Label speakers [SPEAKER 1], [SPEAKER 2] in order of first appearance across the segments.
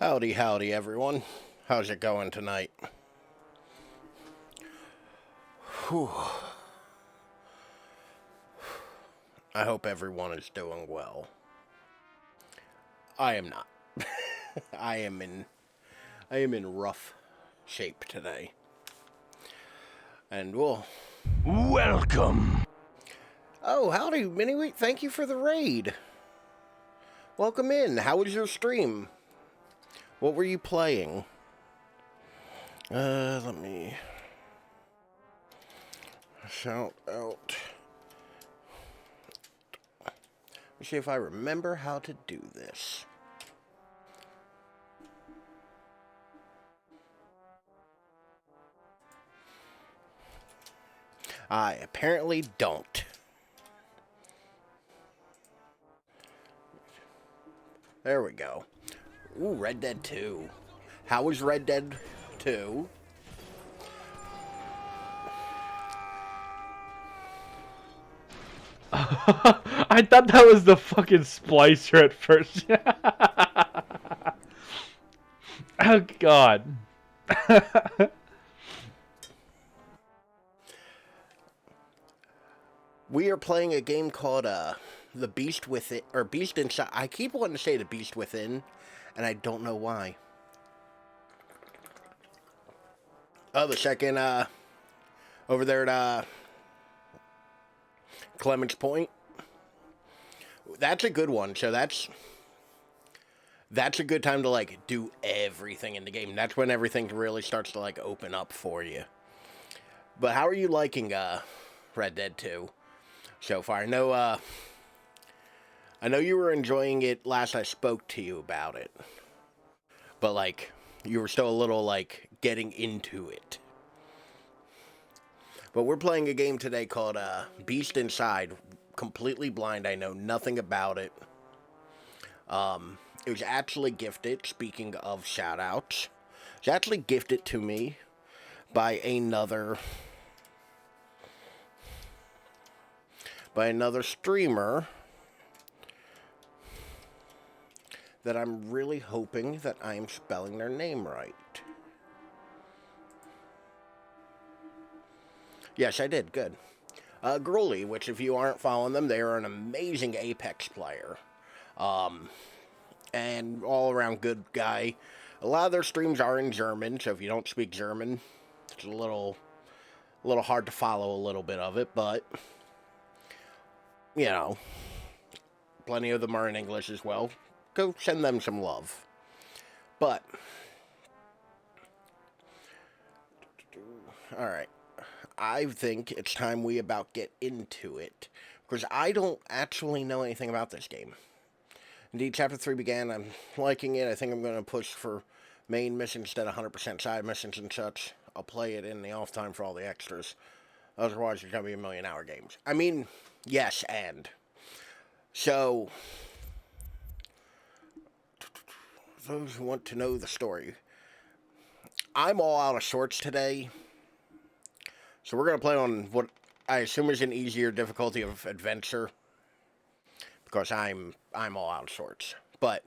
[SPEAKER 1] Howdy, howdy, everyone. How's it going tonight? Whew. I hope everyone is doing well. I am not. I am in rough shape today. And well,
[SPEAKER 2] Welcome.
[SPEAKER 1] oh, howdy, Mini. Thank you for the raid. Welcome in. How was your stream? What were you playing? Let me shout out. Let me see if I remember how to do this. I apparently don't. There we go. Ooh, Red Dead 2. How was Red Dead 2?
[SPEAKER 2] I thought that was the fucking splicer at first. Oh god.
[SPEAKER 1] We are playing a game called The Beast Within, or Beast Inside. I keep wanting to say The Beast Within, and I don't know why. Oh, the second, over there at Clements Point. That's a good one. So that's a good time to like do everything in the game. That's when everything really starts to like open up for you. But how are you liking Red Dead 2 so far? I know you were enjoying it last I spoke to you about it. But like you were still a little like getting into it. But we're playing a game today called Beast Inside. Completely blind. I know nothing about it. It was actually gifted, speaking of shoutouts, it was actually gifted to me by another streamer that I'm really hoping that I'm spelling their name right. Yes, I did. Good. Growly, which if you aren't following them, they are an amazing Apex player. And all around good guy. A lot of their streams are in German, so if you don't speak German, it's a little hard to follow a little bit of it, but you know, plenty of them are in English as well. Go send them some love. But all right, I think it's time we about get into it because I don't actually know anything about this game. Indeed, Chapter 3 began. I'm liking it. I think I'm going to push for main missions instead of 100% side missions and such. I'll play it in the off time for all the extras. Otherwise, it's going to be a million-hour games. I mean, yes, and. So, those who want to know the story. I'm all out of sorts today. So we're going to play on what I assume is an easier difficulty of adventure. Because I'm all out of sorts. But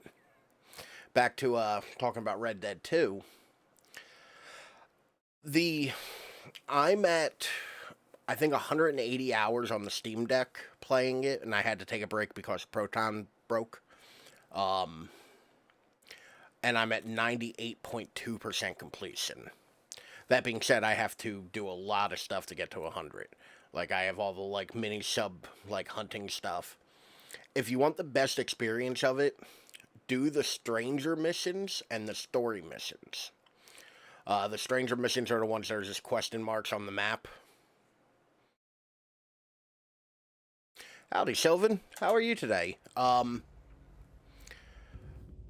[SPEAKER 1] back to talking about Red Dead 2. I'm at I think 180 hours on the Steam Deck playing it, and I had to take a break because Proton broke. And I'm at 98.2% completion. That being said, I have to do a lot of stuff to get to 100. Like I have all the like mini sub like hunting stuff. If you want the best experience of it, do the stranger missions and the story missions. The stranger missions are the ones that are just question marks on the map. Howdy, Sylvan. How are you today?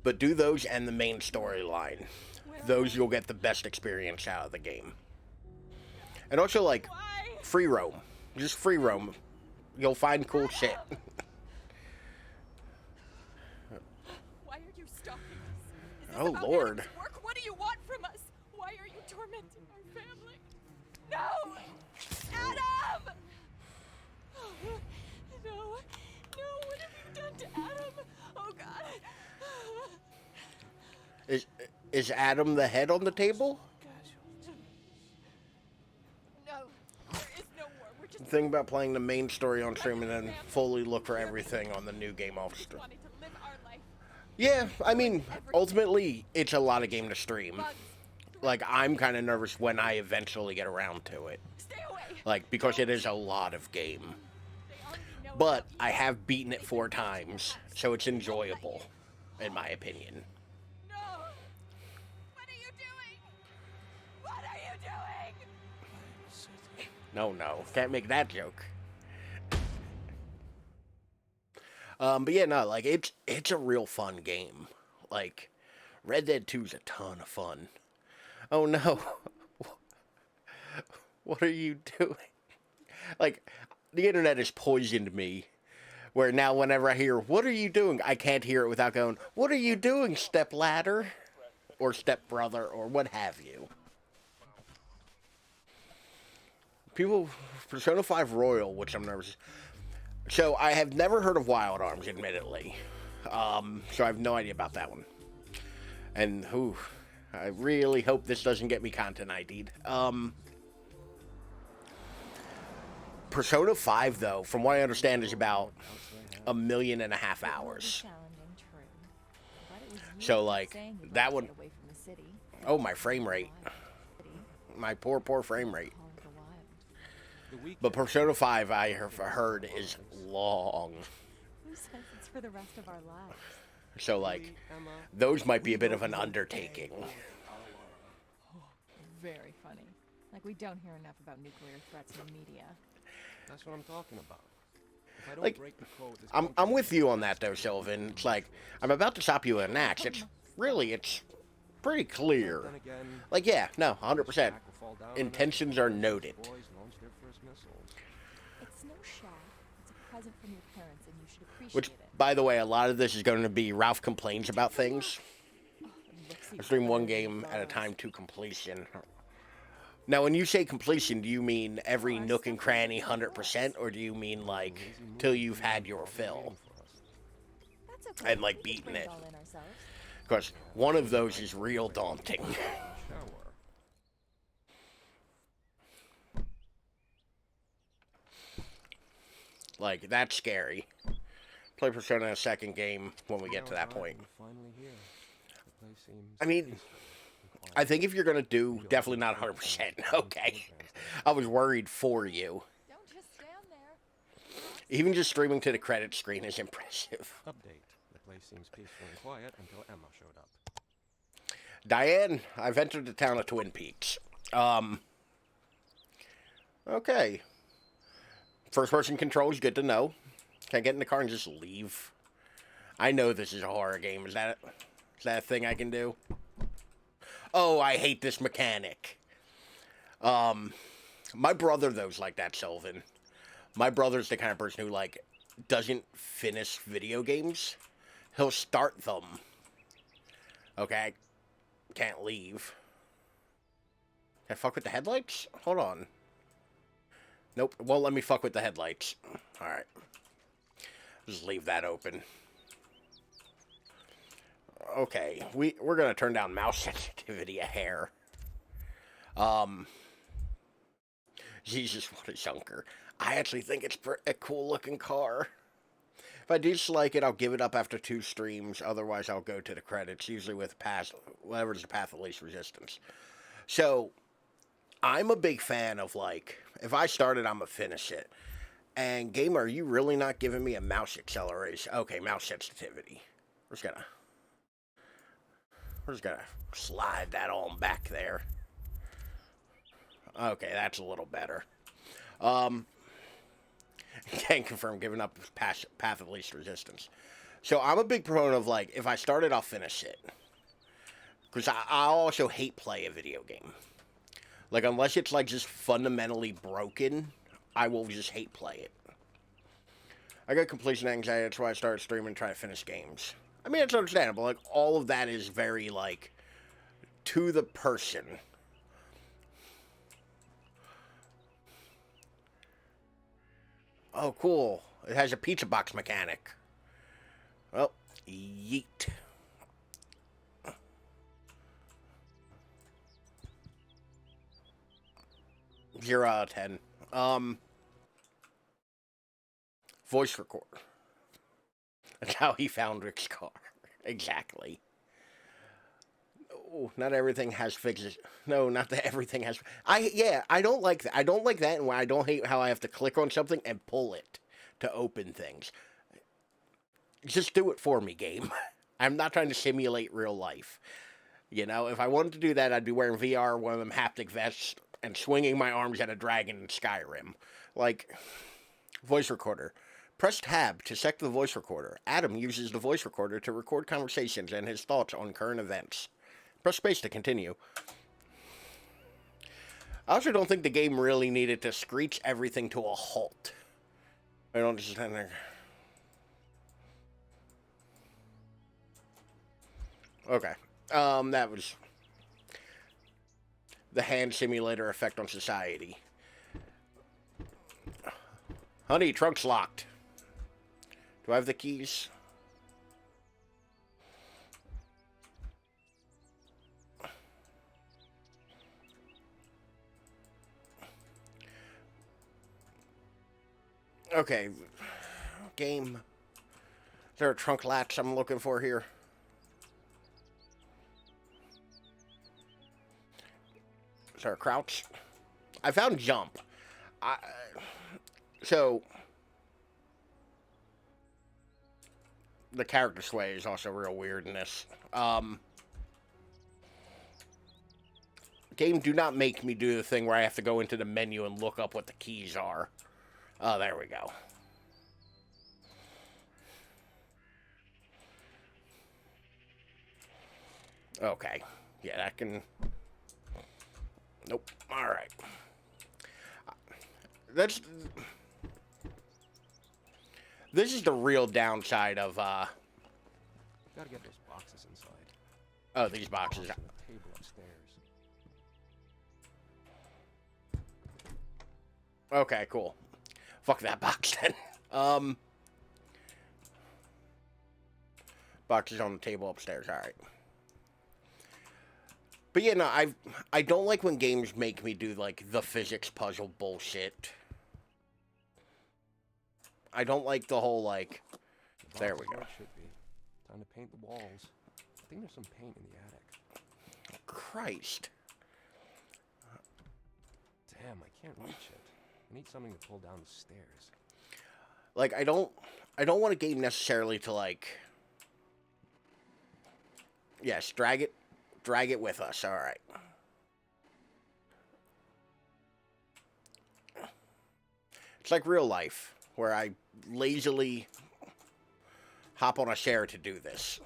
[SPEAKER 1] But do those and the main storyline. Those you'll get the best experience out of the game. And also, like, free roam. Just free roam. You'll find cool shit.
[SPEAKER 3] Why are you stalking us? Is this
[SPEAKER 1] Oh,
[SPEAKER 3] about
[SPEAKER 1] Lord.
[SPEAKER 3] Adam's work? What do you want from us? Why are you tormenting our family? No! Adam! No. No, what have you done to Adam? Oh, God.
[SPEAKER 1] Is Adam the head on the table?
[SPEAKER 3] No, there is no war. We're just
[SPEAKER 1] The thing about playing the main story on stream and then fully look for everything on the new game off stream.
[SPEAKER 3] wanting to live our life.
[SPEAKER 1] Yeah, I mean, ultimately, it's a lot of game to stream.
[SPEAKER 3] Bugs.
[SPEAKER 1] Like, I'm kind of nervous when I eventually get around to it.
[SPEAKER 3] Stay away.
[SPEAKER 1] Like, because it is a lot of game.
[SPEAKER 3] They already know
[SPEAKER 1] But
[SPEAKER 3] about you.
[SPEAKER 1] I have beaten it 4 times, so it's enjoyable, in my opinion.
[SPEAKER 3] No. What are you doing? What are you doing?
[SPEAKER 1] No, can't make that joke. But yeah, no, like, it's a real fun game. Like, Red Dead 2 is a ton of fun. Oh no. What are you doing? Like, the internet has poisoned me. Where now whenever I hear, what are you doing? I can't hear it without going, what are you doing, stepladder? Or stepbrother, or what have you. People, Persona 5 Royal, which I'm nervous. So, I have never heard of Wild Arms, admittedly. So I have no idea about that one. And, I really hope this doesn't get me content ID'd. Persona 5, though, from what I understand, is about 1.5 million hours. So, like, that one... Oh, my frame rate. My poor frame rate. But Persona 5, I have heard, is long.
[SPEAKER 3] Who says it's for the rest of our lives?
[SPEAKER 1] So, like, those might be a bit of an undertaking.
[SPEAKER 3] Very funny. Like we don't hear enough about nuclear threats in the media.
[SPEAKER 4] That's what I'm talking about. If I don't
[SPEAKER 1] Like,
[SPEAKER 4] break the code, this
[SPEAKER 1] I'm with you on that, though, Sylvan. It's like, I'm about to stop you with an axe. It's pretty clear.
[SPEAKER 4] Then again,
[SPEAKER 1] Like, yeah, no, 100%.
[SPEAKER 4] Jack will fall down
[SPEAKER 1] Intentions are noted.
[SPEAKER 4] boys launch their first missiles.
[SPEAKER 3] It's no shack. It's a present from your parents, and you should appreciate
[SPEAKER 1] Which,
[SPEAKER 3] it.
[SPEAKER 1] by the way, a lot of this is going to be Ralph complains about things. I stream one game at a time to completion. Now, when you say completion, do you mean every nook and cranny 100%, or do you mean, like, till you've had your fill?
[SPEAKER 3] That's okay.
[SPEAKER 1] And, like,
[SPEAKER 3] We can
[SPEAKER 1] beaten
[SPEAKER 3] bring
[SPEAKER 1] it.
[SPEAKER 3] all in ourselves.
[SPEAKER 1] Because one of those is real daunting.
[SPEAKER 4] Shower.
[SPEAKER 1] Like, that's scary. Play Persona in a second game when we get to that point.
[SPEAKER 4] Finally here. The place seems
[SPEAKER 1] I mean,
[SPEAKER 4] peaceful and quiet.
[SPEAKER 1] I think if you're going to do, definitely not 100%. Okay. I was worried for you.
[SPEAKER 3] Don't just stand there.
[SPEAKER 1] Even just streaming to the credit screen is impressive.
[SPEAKER 4] Update. The place seems peaceful and quiet until Emma showed up.
[SPEAKER 1] Diane, I've entered the town of Twin Peaks. Okay. First person control is good to know. Can I get in the car and just leave? I know this is a horror game. Is that a thing I can do? Oh, I hate this mechanic. My brother, though's like that, Sylvan. My brother's the kind of person who, like, doesn't finish video games. He'll start them. Okay, can't leave. Can I fuck with the headlights? Hold on. Nope, it won't let me fuck with the headlights. Alright. Just leave that open. Okay, we're gonna turn down mouse sensitivity a hair. Jesus, what a junker. I actually think it's a cool looking car. If I dislike it, I'll give it up after 2 streams. Otherwise, I'll go to the credits, usually with whatever's the path of least resistance. So, I'm a big fan of, like, if I start it, I'm gonna finish it. And, gamer, are you really not giving me a mouse acceleration? Okay, mouse sensitivity. We're just gonna slide that on back there. Okay, that's a little better. Can't confirm giving up path of least resistance. So I'm a big proponent of, like, if I start it, I'll finish it. Because I also hate play a video game. Like, unless it's, like, just fundamentally broken, I will just hate play it. I got completion anxiety, that's why I started streaming and trying to finish games. I mean, it's understandable. Like, all of that is very, like, to the person. Oh, cool. It has a pizza box mechanic. Well, yeet. 0 out of 10. Voice record. That's how he found Rick's car. Exactly. Oh, not everything has fixes. No, not that everything has. I don't like that. I don't like that, and I don't hate how I have to click on something and pull it to open things. Just do it for me, game. I'm not trying to simulate real life. You know, if I wanted to do that, I'd be wearing VR, one of them haptic vests, and swinging my arms at a dragon in Skyrim. Like, voice recorder. Press tab to select the voice recorder. Adam uses the voice recorder to record conversations and his thoughts on current events. Press space to continue. I also don't think the game really needed to screech everything to a halt. I don't just stand there. Okay. That was the hand simulator effect on society. Honey, trunk's locked. Do I have the keys? Okay. Game. Is there a trunk latch I'm looking for here? Is there a crouch? I found jump. So the character sway is also real weird in this. Game, do not make me do the thing where I have to go into the menu and look up what the keys are. Oh, there we go. Okay. Yeah, that can... Nope. Alright. That's... This is the real downside of,
[SPEAKER 4] Gotta get those boxes inside.
[SPEAKER 1] Oh, these boxes.
[SPEAKER 4] The table upstairs.
[SPEAKER 1] Okay, cool. Fuck that box then. Boxes on the table upstairs, alright. But yeah, no, I don't like when games make me do, like, the physics puzzle bullshit. I don't like the whole, like... There we go.
[SPEAKER 4] Should be. Time to paint the walls. I think there's some paint in the attic.
[SPEAKER 1] Christ.
[SPEAKER 4] Damn, I can't reach it. I need something to pull down the stairs.
[SPEAKER 1] Like, I don't want a game necessarily to, like... Yes, drag it with us, alright. It's like real life, where I lazily hop on a chair to do this.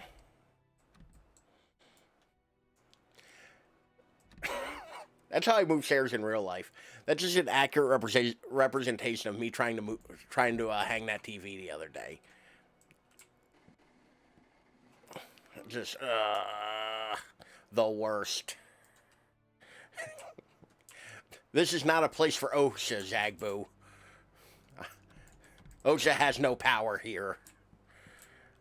[SPEAKER 1] That's how I move chairs in real life. That's just an accurate representation of me trying to hang that TV the other day. Just, the worst. This is not a place for OSHA, Zagbu. OSHA has no power here.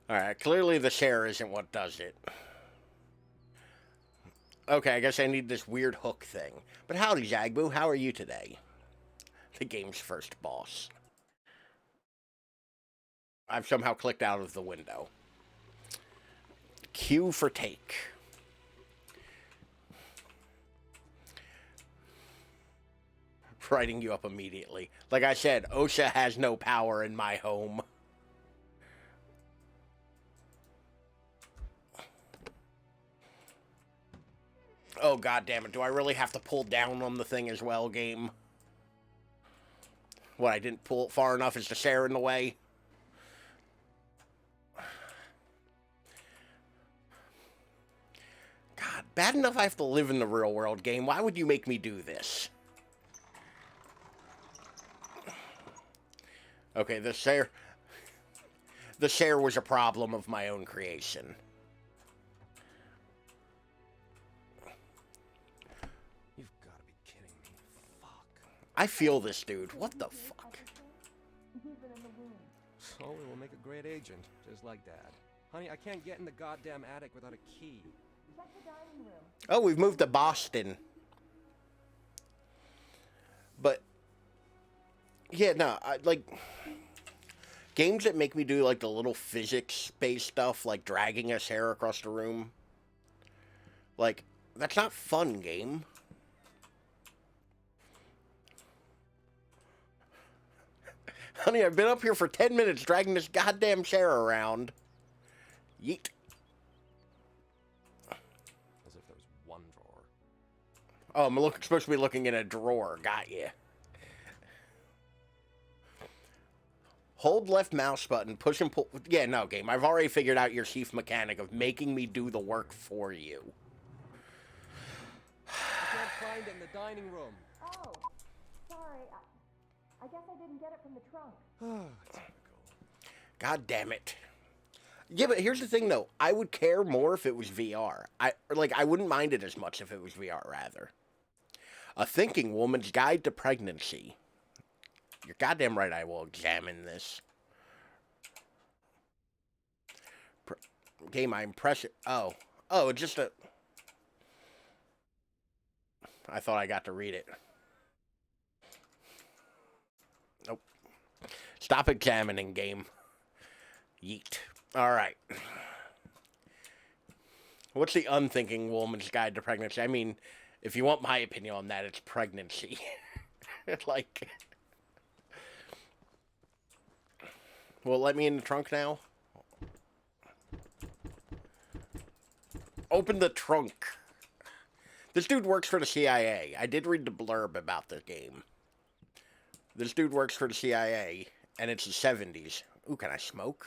[SPEAKER 1] Alright, clearly the chair isn't what does it. Okay, I guess I need this weird hook thing. But howdy, Zagbu, how are you today? The game's first boss. I've somehow clicked out of the window. Q for take. Writing you up immediately. Like I said, OSHA has no power in my home. Oh, god damn it. Do I really have to pull down on the thing as well, game? What, I didn't pull it far enough? Is the chair in the way? God, bad enough I have to live in the real world, game. Why would you make me do this? Okay, the chair was a problem of my own creation.
[SPEAKER 4] You've got to be kidding me. Fuck.
[SPEAKER 1] I feel this, dude. What the fuck?
[SPEAKER 4] So it will make a great agent, just like Dad. Honey, I can't get in the goddamn attic without a key.
[SPEAKER 1] Oh, we've moved to Boston. But yeah, no, I like games that make me do like the little physics-based stuff, like dragging a chair across the room. Like, that's not fun, game. Honey, I've been up here for 10 minutes dragging this goddamn chair around. Yeet.
[SPEAKER 4] As if there was one drawer.
[SPEAKER 1] Oh, I'm supposed to be looking in a drawer. Got you. Hold left mouse button, push and pull. Yeah, no, game. I've already figured out your chief mechanic of making me do the work for you.
[SPEAKER 4] I can't find it in the dining room.
[SPEAKER 3] Oh, sorry. I guess I didn't get it from the trunk.
[SPEAKER 4] Typical.
[SPEAKER 1] God damn it. Yeah, but here's the thing, though. I would care more if it was VR. I wouldn't mind it as much if it was VR, rather. A Thinking Woman's Guide to Pregnancy. You're goddamn right I will examine this. Game, I'm pressing... Oh, it's just a... I thought I got to read it. Nope. Stop examining, game. Yeet. Alright. What's the Unthinking Woman's Guide to Pregnancy? I mean, if you want my opinion on that, it's pregnancy. Like... Well, let me in the trunk now. Open the trunk. This dude works for the CIA. I did read the blurb about the game. This dude works for the CIA, and it's the 70s. Ooh, can I smoke?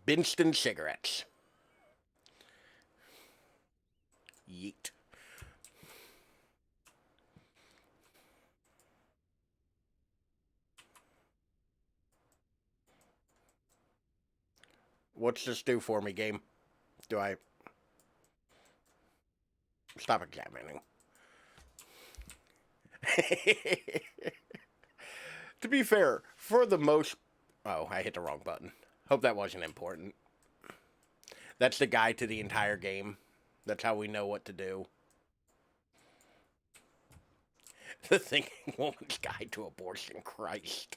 [SPEAKER 1] Binston cigarettes. Yeet. What's this do for me, game? Do I... Stop examining. To be fair, for the most... Oh, I hit the wrong button. Hope that wasn't important. That's the guide to the entire game. That's how we know what to do. The Thinking Woman's Guide to Abortion, Christ.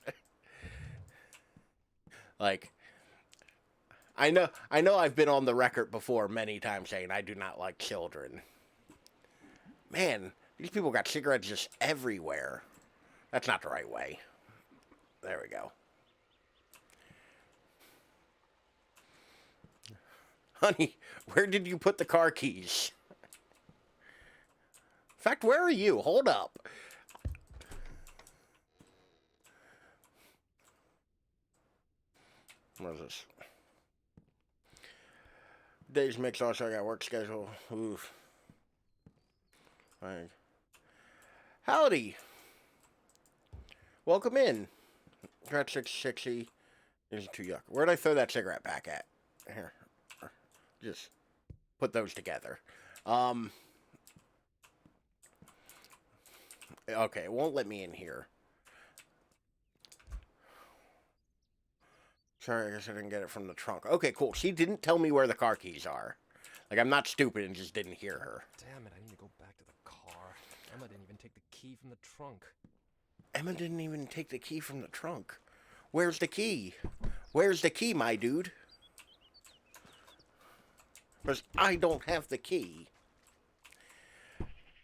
[SPEAKER 1] Like... I know I've been on the record before many times saying I do not like children. Man, these people got cigarettes just everywhere. That's not the right way. There we go. Honey, where did you put the car keys? In fact, where are you? Hold up. What is this? Days mix also, I got work schedule. Oof. Right. Howdy. Welcome in. Got 660. Is too yuck. Where'd I throw that cigarette back at? Here. Just put those together. Okay, it won't let me in here. Sorry, I guess I didn't get it from the trunk. Okay, cool. She didn't tell me where the car keys are. Like, I'm not stupid and just didn't hear her.
[SPEAKER 4] Damn it, I need to go back to the car. Emma didn't even take the key from the trunk.
[SPEAKER 1] Emma didn't even take the key from the trunk. Where's the key? Where's the key, my dude? Because I don't have the key.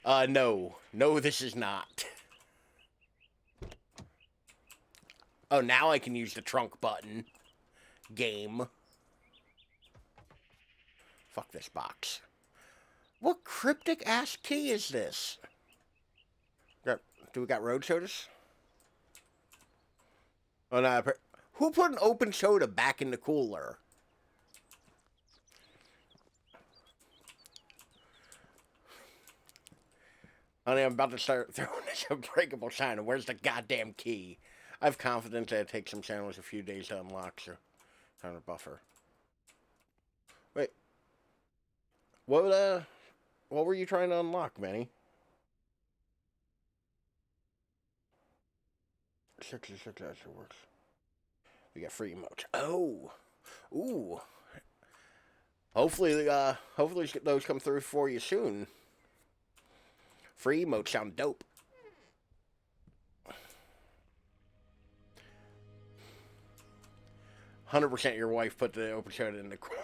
[SPEAKER 1] No. No, this is not. Oh, now I can use the trunk button. Game. Fuck this box. What cryptic-ass key is this? Do we got road sodas? Oh, no. Who put an open soda back in the cooler? Honey, I'm about to start throwing this unbreakable sign. Where's the goddamn key? I have confidence that it takes some channels a few days to unlock, so time to buffer. Wait. What were you trying to unlock, Manny? 66 actually works. We got free emotes. Oh. Ooh. Hopefully those come through for you soon. Free emotes sound dope. "100% your wife put the open soda in the corner."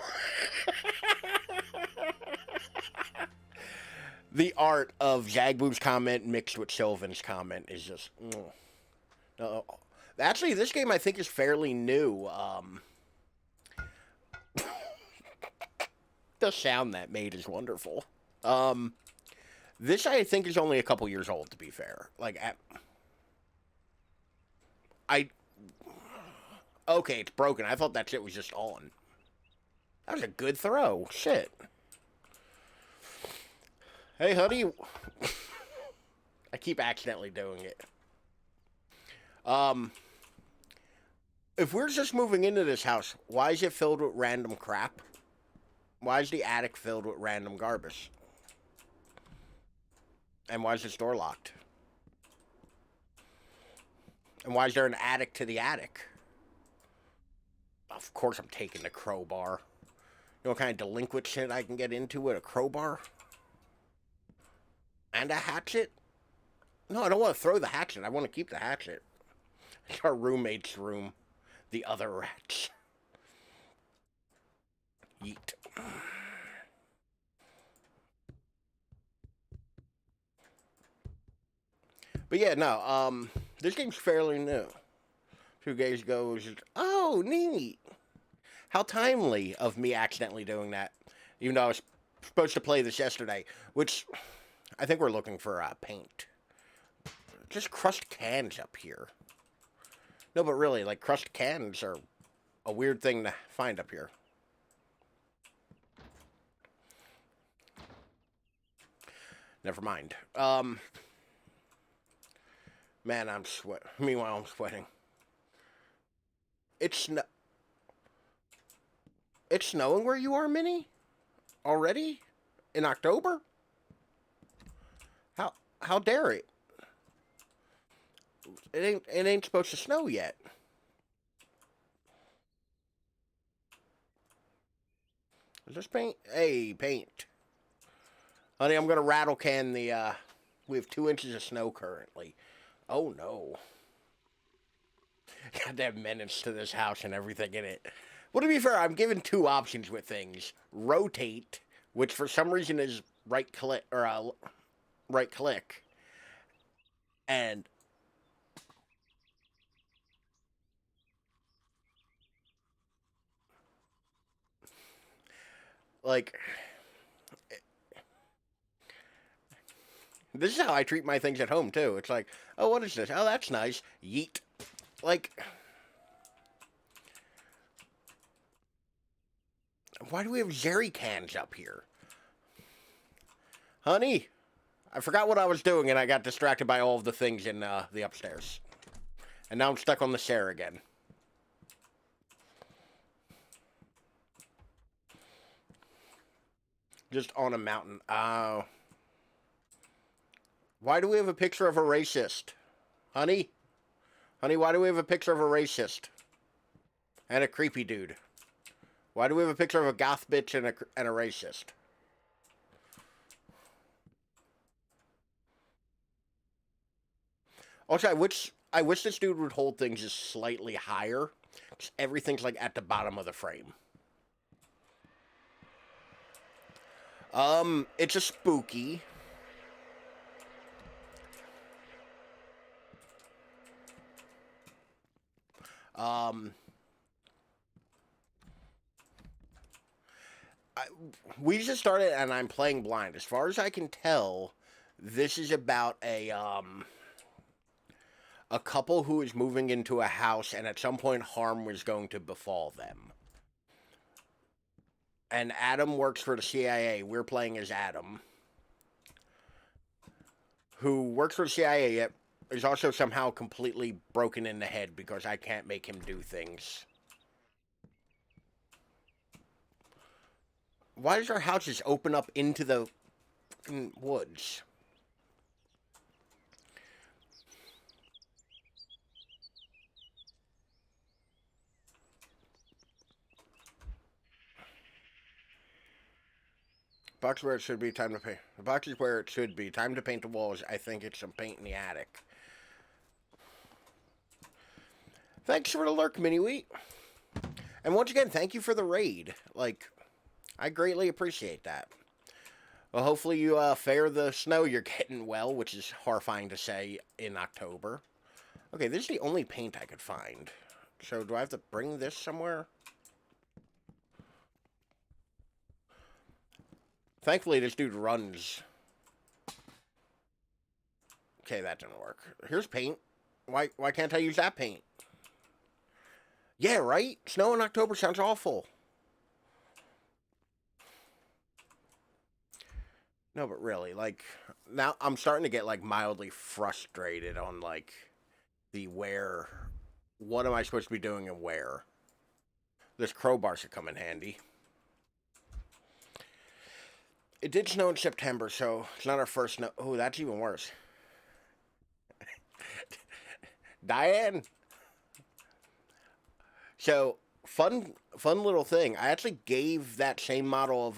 [SPEAKER 1] The art of Zagboob's comment mixed with Sylvan's comment is just... Actually, this game I think is fairly new. The sound that made is wonderful. This I think is only a couple years old, to be fair. Like, okay, it's broken. I thought that shit was just on. That was a good throw. Shit. Hey, honey. I keep accidentally doing it. If we're just moving into this house, why is it filled with random crap? Why is the attic filled with random garbage? And why is this door locked? And why is there an attic to the attic? Of course I'm taking the crowbar. You know what kind of delinquent shit I can get into with a crowbar? And a hatchet? No, I don't want to throw the hatchet. I want to keep the hatchet. It's our roommate's room. The other rats. Yeet. But yeah, no, this game's fairly new. 2 days ago, it was just, oh, neat. How timely of me accidentally doing that. Even though I was supposed to play this yesterday, which I think we're looking for paint. Just crushed cans up here. No, but really, like, crushed cans are a weird thing to find up here. Never mind. Man, I'm sweating. Meanwhile, I'm sweating. It's snowing where you are, Minnie? Already? In October? How dare it? It ain't supposed to snow yet. Is this paint? Hey, paint. Honey, I'm gonna rattle can the we have 2 inches of snow currently. Oh no. Goddamn menace to this house and everything in it. Well, to be fair, I'm given 2 options with things. Rotate, which for some reason is right click, or right click. And like, this is how I treat my things at home too. It's like, oh, what is this? Oh, that's nice. Yeet. Like, why do we have jerry cans up here? Honey, I forgot what I was doing and I got distracted by all of the things in the upstairs. And now I'm stuck on the stair again. Just on a mountain. Oh. Why do we have a picture of a racist? Honey? Honey, why do we have a picture of a racist? And a creepy dude? Why do we have a picture of a goth bitch and a racist? Also, I wish this dude would hold things just slightly higher. 'Cause everything's like at the bottom of the frame. It's a spooky. We just started and I'm playing blind. As far as I can tell, this is about a couple who is moving into a house and at some point harm was going to befall them. And Adam works for the CIA. We're playing as Adam, who works for the CIA, yet is also somehow completely broken in the head because I can't make him do things. Why does our house just open up into the woods? Box where it should be. Time to paint. The box is where it should be. Time to paint the walls. I think it's some paint in the attic. Thanks for the lurk, Mini Wheat. And once again, thank you for the raid. Like, I greatly appreciate that. Well, hopefully you fare the snow you're getting well, which is horrifying to say in October. Okay, this is the only paint I could find. So do I have to bring this somewhere? Thankfully, this dude runs. Okay, that didn't work. Here's paint. Why can't I use that paint? Yeah, right? Snow in October sounds awful. No, but really, like, now I'm starting to get, like, mildly frustrated on, like, the where. What am I supposed to be doing and where? This crowbar should come in handy. It did snow in September, so it's not our first snow. Oh, that's even worse. Diane! So, fun little thing. I actually gave that same model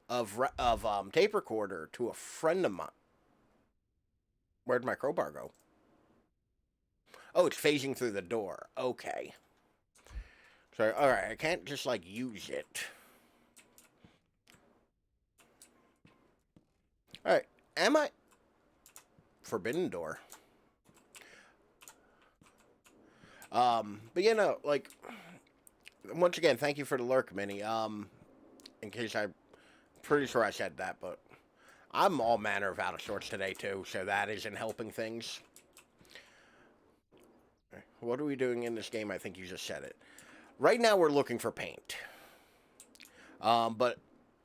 [SPEAKER 1] of tape recorder to a friend of mine. Where'd my crowbar go? Oh, it's phasing through the door. Okay. So, alright, I can't just, like, use it. Alright, am I... Forbidden door. But you know, like, once again, thank you for the lurk, Minnie. In case I'm pretty sure I said that, but I'm all manner of out of sorts today, too, so that isn't helping things. What are we doing in this game? I think you just said it. Right now, we're looking for paint. But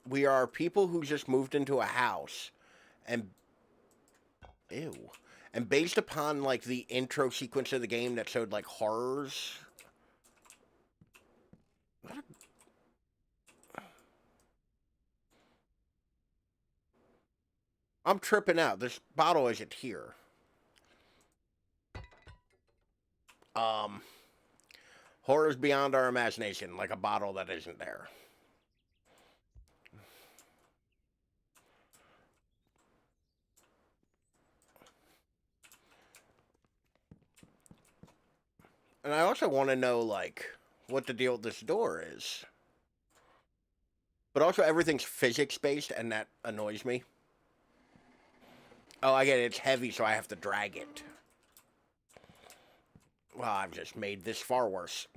[SPEAKER 1] we are people who just moved into a house, and... Ew. And based upon, like, the intro sequence of the game that showed, like, horrors... I'm tripping out. This bottle isn't here. Horrors beyond our imagination, like a bottle that isn't there. And I also want to know, like, what the deal with this door is. But also, everything's physics-based, and that annoys me. Oh, I get it. It's heavy, so I have to drag it. Well, I've just made this far worse.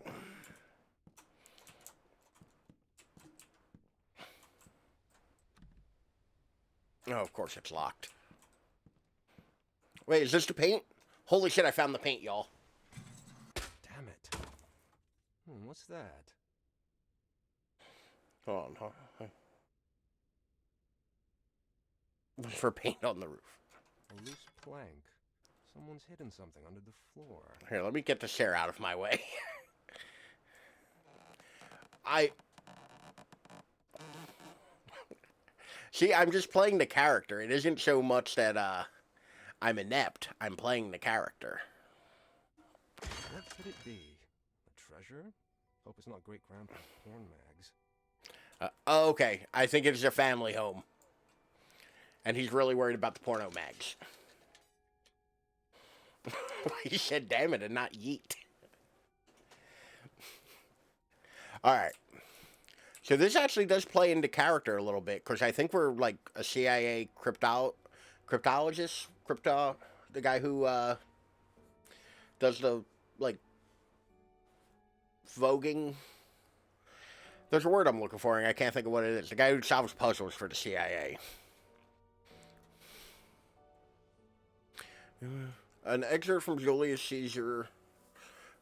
[SPEAKER 1] Oh, of course it's locked. Wait, is this the paint? Holy shit, I found the paint, y'all.
[SPEAKER 4] Damn it. What's that?
[SPEAKER 1] Hold on. For paint on the roof.
[SPEAKER 4] A loose plank. Someone's hidden something under the floor.
[SPEAKER 1] Here, let me get the chair out of my way. See, I'm just playing the character. It isn't so much that, I'm inept. I'm playing the character.
[SPEAKER 4] What could it be? A treasure? Hope it's not Great Grandpa's porn mags.
[SPEAKER 1] Oh, okay. I think it's a family home. And he's really worried about the porno mags. He said, damn it, and not yeet. Alright. So this actually does play into character a little bit, because I think we're like a CIA cryptologist? The guy who does the, like, voguing. There's a word I'm looking for, and I can't think of what it is. The guy who solves puzzles for the CIA. An excerpt from Julius Caesar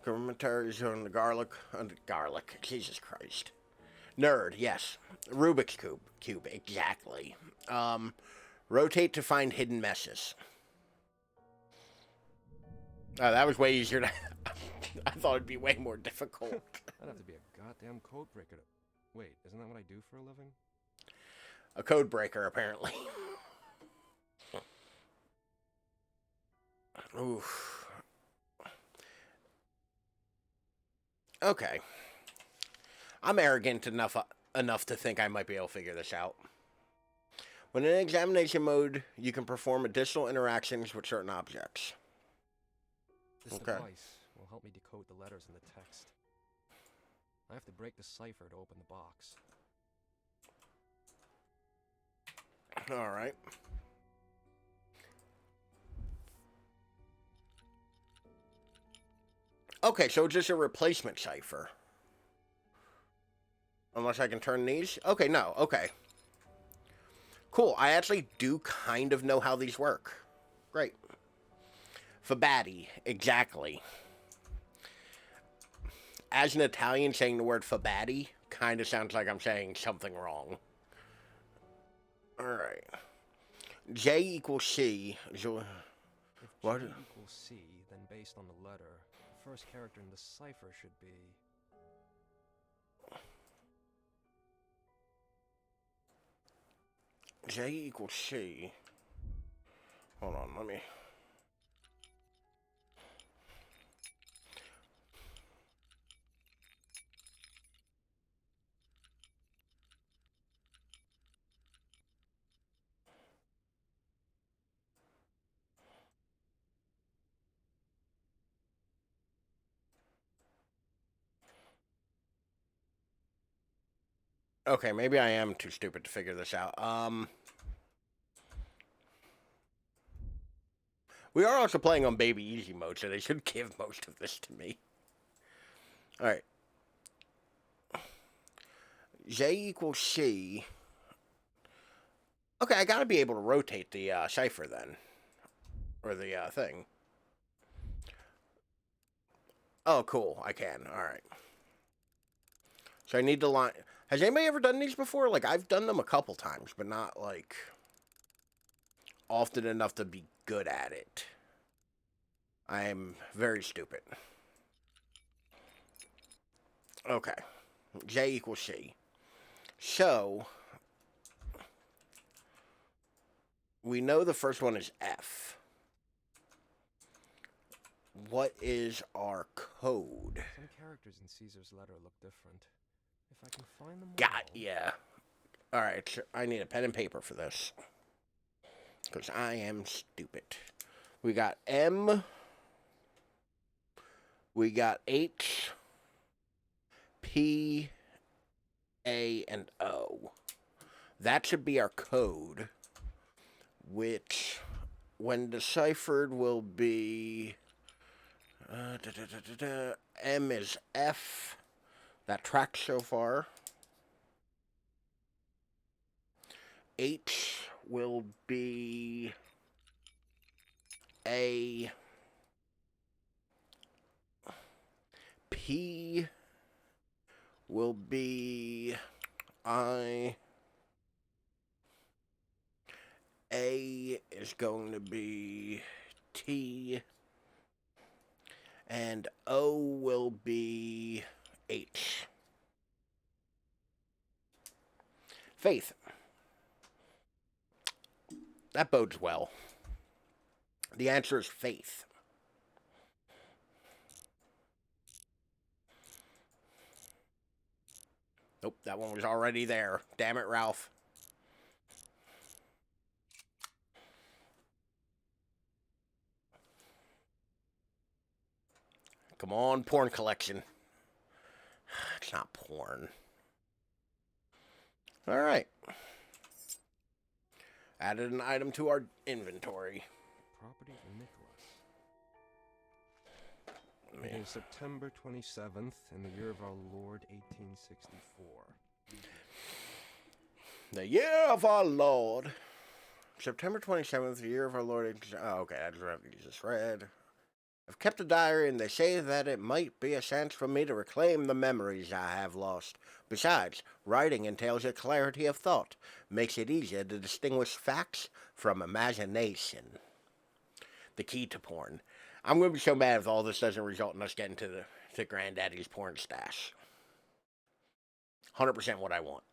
[SPEAKER 1] commentaries on the garlic. Jesus Christ. Nerd, yes. Rubik's Cube, exactly. Rotate to find hidden messes. Oh, that was way easier than I thought it'd be way more difficult.
[SPEAKER 4] I'd have to be a goddamn code breaker to... Wait, isn't that what I do for a living?
[SPEAKER 1] A code breaker, apparently. Oof. Okay. I'm arrogant enough. enough to think I might be able to figure this out. When in examination mode, you can perform additional interactions with certain objects.
[SPEAKER 4] This
[SPEAKER 1] Okay.
[SPEAKER 4] device will help me decode the letters in the text. I have to break the cipher to open the box.
[SPEAKER 1] All right. Okay, so it's just a replacement cipher. Unless I can turn these? Okay, no, okay. Cool, I actually do kind of know how these work. Great. Fabati, exactly. As an Italian, saying the word Fabati kind of sounds like I'm saying something wrong. Alright. J equals C.
[SPEAKER 4] If
[SPEAKER 1] What?
[SPEAKER 4] J equals C, then based on the letter, the first character in the cipher should be...
[SPEAKER 1] J equals C. Hold on, let me... Okay, maybe I am too stupid to figure this out. We are also playing on Baby Easy mode, so they should give most of this to me. Alright. J equals C. Okay, I gotta be able to rotate the cipher then. Or the thing. Oh, cool. I can. Alright. So I need to line... Has anybody ever done these before? Like, I've done them a couple times, but not, like, often enough to be good at it. I am very stupid. Okay. J equals C. So, we know the first one is F. What is our code?
[SPEAKER 4] Some characters in Caesar's letter look different. If I can find them
[SPEAKER 1] Got,
[SPEAKER 4] all...
[SPEAKER 1] yeah. Alright, so I need a pen and paper for this. Because I am stupid. We got M. We got H. P. A. And O. That should be our code. Which, when deciphered, will be... M is F. That tracks so far. H will be A. P will be I. A is going to be T. And O will be H. Faith. That bodes well. The answer is faith. Nope, that one was already there. Damn it, Ralph. Come on, porn collection. It's not porn. Alright. Added an item to our inventory.
[SPEAKER 4] Property of Nicholas. It is September 27th in the year of our Lord 1864.
[SPEAKER 1] The year of our Lord. September 27th, the year of our Lord. Oh, okay, I just read. I've kept a diary, and they say that it might be a chance for me to reclaim the memories I have lost. Besides, writing entails a clarity of thought, makes it easier to distinguish facts from imagination. The key to porn. I'm going to be so mad if all this doesn't result in us getting to Granddaddy's porn stash. 100% what I want.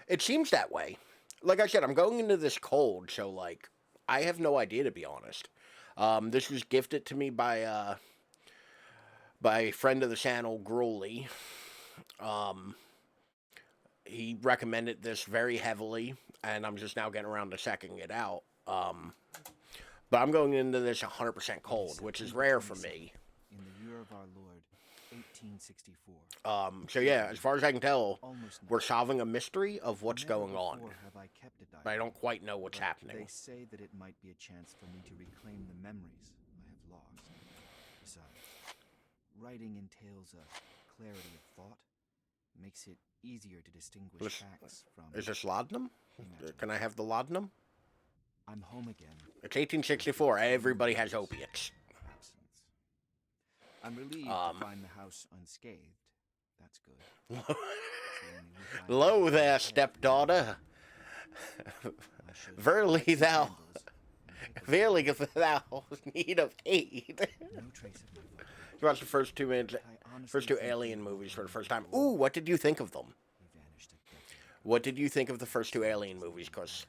[SPEAKER 1] It seems that way. Like I said, I'm going into this cold, so, like, I have no idea, to be honest. This was gifted to me by a friend of the channel, Growly. he recommended this very heavily, and I'm just now getting around to checking it out. But I'm going into this 100% cold, which is rare for me.
[SPEAKER 5] In the year of our Lord, 1864.
[SPEAKER 1] So yeah, as far as I can tell, we're solving a mystery of what's going on.
[SPEAKER 5] Have I kept a diary,
[SPEAKER 1] But I don't quite know what's
[SPEAKER 5] but
[SPEAKER 1] happening.
[SPEAKER 5] They say that it might be a chance for me to reclaim the memories I have lost. Besides, writing entails a clarity of thought, makes it easier to distinguish facts from...
[SPEAKER 1] Is this laudanum? Can I have the laudanum?
[SPEAKER 5] I'm home again.
[SPEAKER 1] It's 1864. Everybody has opiates.
[SPEAKER 5] Absence. I'm relieved to find the house unscathed. That's good. It's the only roof I
[SPEAKER 1] Lo
[SPEAKER 5] have
[SPEAKER 1] there,
[SPEAKER 5] on
[SPEAKER 1] stepdaughter.
[SPEAKER 5] I should
[SPEAKER 1] Verily
[SPEAKER 5] light some
[SPEAKER 1] thou,
[SPEAKER 5] candles and take a
[SPEAKER 1] verily thou need of aid.
[SPEAKER 5] no trace of my father.
[SPEAKER 1] You watched the first 2 minutes,
[SPEAKER 5] I honestly
[SPEAKER 1] first 2
[SPEAKER 5] think
[SPEAKER 1] Alien
[SPEAKER 5] he
[SPEAKER 1] movies for the
[SPEAKER 5] was
[SPEAKER 1] first time.
[SPEAKER 5] born.
[SPEAKER 1] Ooh, what did you think of them?
[SPEAKER 5] He vanished a decade ago.
[SPEAKER 1] What did you think of the first 2 Alien movies? Because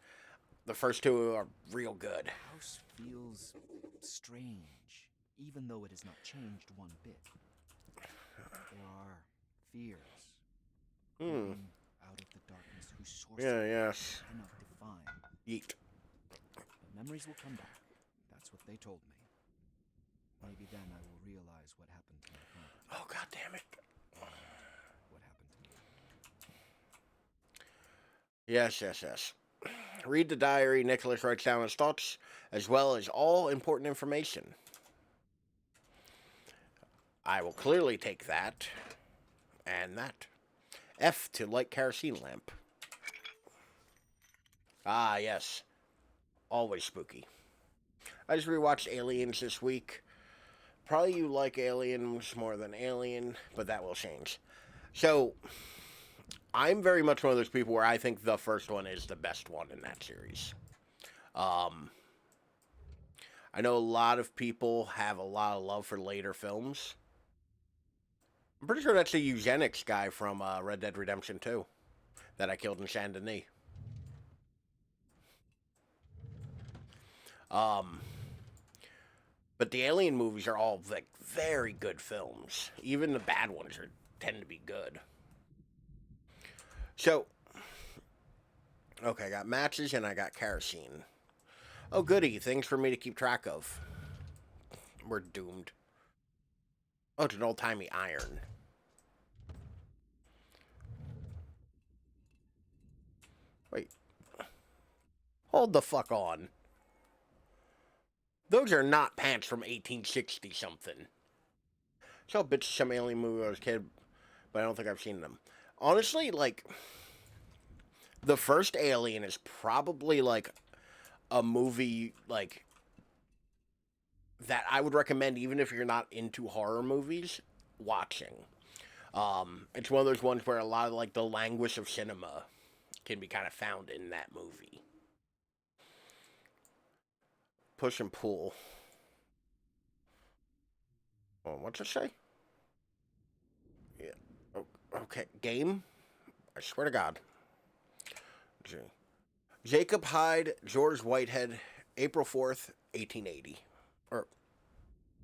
[SPEAKER 1] the first 2 are real good.
[SPEAKER 5] The house feels strange, even though it has not changed one bit. There are fears coming out of the darkness whose source
[SPEAKER 1] Yeah, yes.
[SPEAKER 5] I cannot define.
[SPEAKER 1] Yeet.
[SPEAKER 5] But memories will come back. That's what they told me. Maybe then I will realize what happened to my father.
[SPEAKER 1] Oh, god damn it.
[SPEAKER 5] What happened to me.
[SPEAKER 1] Yes, yes, yes. Read the diary. Nicholas writes down his thoughts, as well as all important information. I will clearly take that, and that. F to light kerosene lamp. Ah, yes. Always spooky. I just rewatched Aliens this week. Probably you like Aliens more than Alien, but that will change. So, I'm very much one of those people where I think the first one is the best one in that series. I know a lot of people have a lot of love for later films. I'm pretty sure that's the eugenics guy from Red Dead Redemption 2 that I killed in Saint Denis. But the Alien movies are all like very good films. Even the bad ones tend to be good. So, okay, I got matches and I got kerosene. Oh, goody, things for me to keep track of. We're doomed. Oh, it's an old-timey iron. Wait. Hold the fuck on. Those are not pants from 1860-something. Saw a bitch of some Alien movie when I was a kid, but I don't think I've seen them. Honestly, like, the first Alien is probably, like, a movie, like, that I would recommend even if you're not into horror movies, watching. It's one of those ones where a lot of, like, the language of cinema can be kind of found in that movie. Push and pull. Oh, what's it say? Yeah. Oh, okay. Game? I swear to God. Jacob Hyde, George Whitehead, April 4th, 1880. Or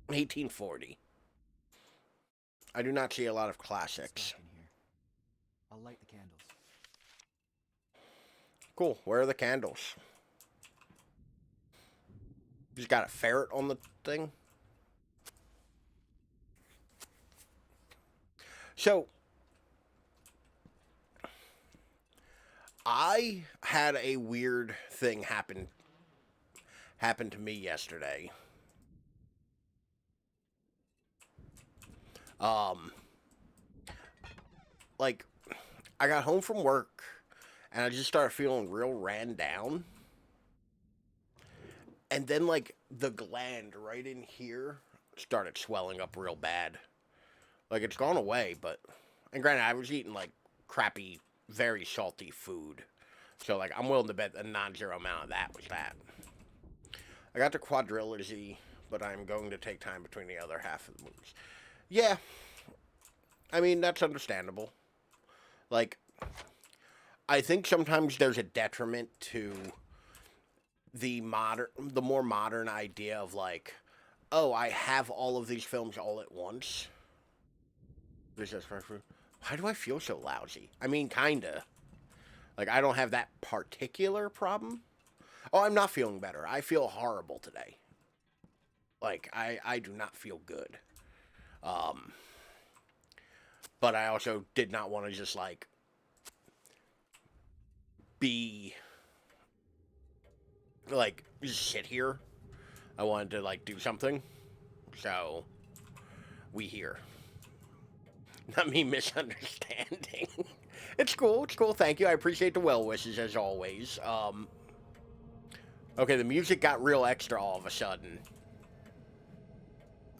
[SPEAKER 1] 1840. I do not see a lot of classics.
[SPEAKER 5] It's dark in here. I'll light the candles.
[SPEAKER 1] Cool. Where are the candles? He's got a ferret on the thing. So, I had a weird thing happen to me yesterday. Like, I got home from work, and I just started feeling real ran down. And then, like, the gland right in here started swelling up real bad. Like, it's gone away, but... And granted, I was eating, like, crappy, very salty food. So, like, I'm willing to bet a non-zero amount of that was that. I got the quadrilogy, but I'm going to take time between the other half of the movies. Yeah. I mean, that's understandable. Like, I think sometimes there's a detriment to the more modern idea of, like, oh, I have all of these films all at once. Why do I feel so lousy? I mean, kinda. Like, I don't have that particular problem. Oh, I'm not feeling better. I feel horrible today. Like, I do not feel good. But I also did not want to just, like, be, like, just sit here. I wanted to, like, do something. So, we here. Not me misunderstanding. It's cool. It's cool. Thank you. I appreciate the well wishes as always. Okay, the music got real extra all of a sudden.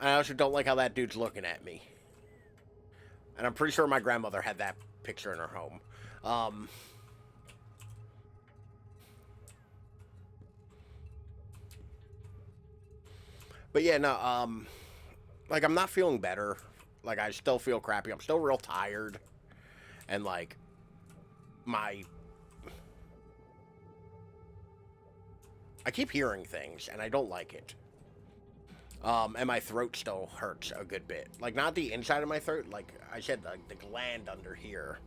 [SPEAKER 1] I also don't like how that dude's looking at me. And I'm pretty sure my grandmother had that picture in her home. But yeah, no, like, I'm not feeling better. Like, I still feel crappy. I'm still real tired. And, like, I keep hearing things, and I don't like it. And my throat still hurts a good bit. Like, not the inside of my throat, like I said, like, the gland under here.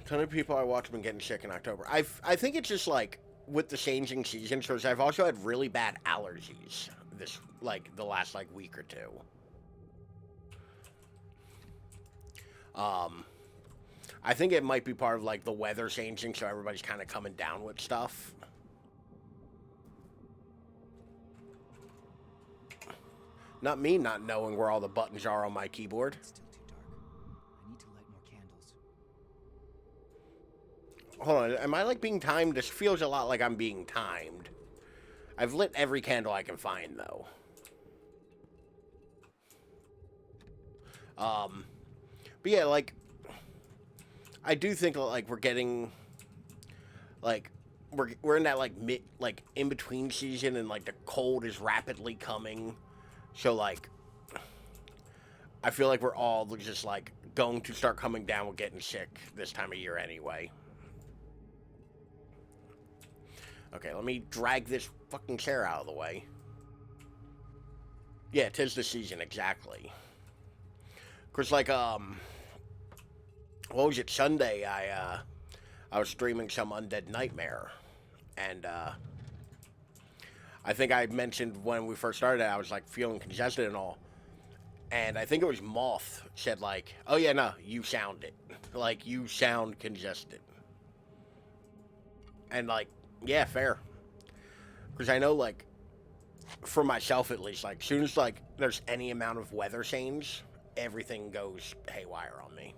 [SPEAKER 1] A ton of people I watch have been getting sick in October. I think it's just, like, with the changing seasons, because I've also had really bad allergies this, like, the last, like, week or two. I think it might be part of, like, the weather changing, so everybody's kind of coming down with stuff. Not me not knowing where all the buttons are on my keyboard.
[SPEAKER 5] It's still too dark. I need to light more candles.
[SPEAKER 1] Hold on, am I, like, being timed? This feels a lot like I'm being timed. I've lit every candle I can find, though. But yeah, like, I do think, like, we're getting, like, we're in that, like, in between season, and, like, the cold is rapidly coming. So, like, I feel like we're all just, like, going to start coming down with getting sick this time of year anyway. Okay, let me drag this fucking chair out of the way. Yeah, 'tis the season, exactly. Cause, like, what was it, Sunday, I was streaming some Undead Nightmare, and, I think I mentioned when we first started, I was, like, feeling congested and all, and I think it was Moth said, like, oh yeah, no, you sound it. Like, you sound congested. And, like, yeah, fair. Because I know, like, for myself at least, like, as soon as, like, there's any amount of weather change, everything goes haywire on me.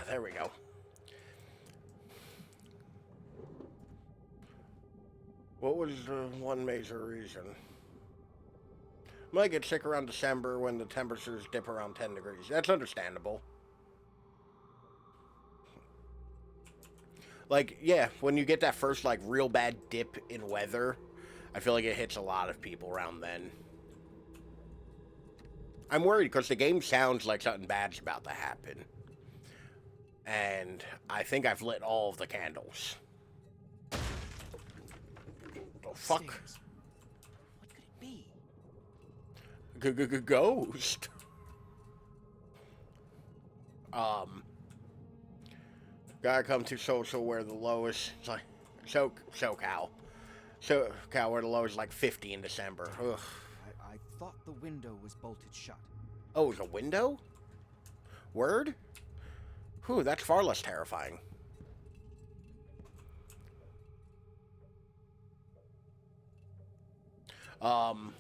[SPEAKER 1] There we go. What was the one major reason? I might get sick around December when the temperatures dip around 10 degrees. That's understandable. Like, yeah, when you get that first, like, real bad dip in weather, I feel like it hits a lot of people around then. I'm worried because the game sounds like something bad's about to happen. And I think I've lit all of the candles. The fuck?
[SPEAKER 5] Stairs. What could it be?
[SPEAKER 1] Ghost. Gotta come to social where the lowest, like, SoCal where the lowest is like 50 in December. Ugh.
[SPEAKER 5] I thought the window was bolted shut.
[SPEAKER 1] Oh, it's a window? Word? Whew, that's far less terrifying. The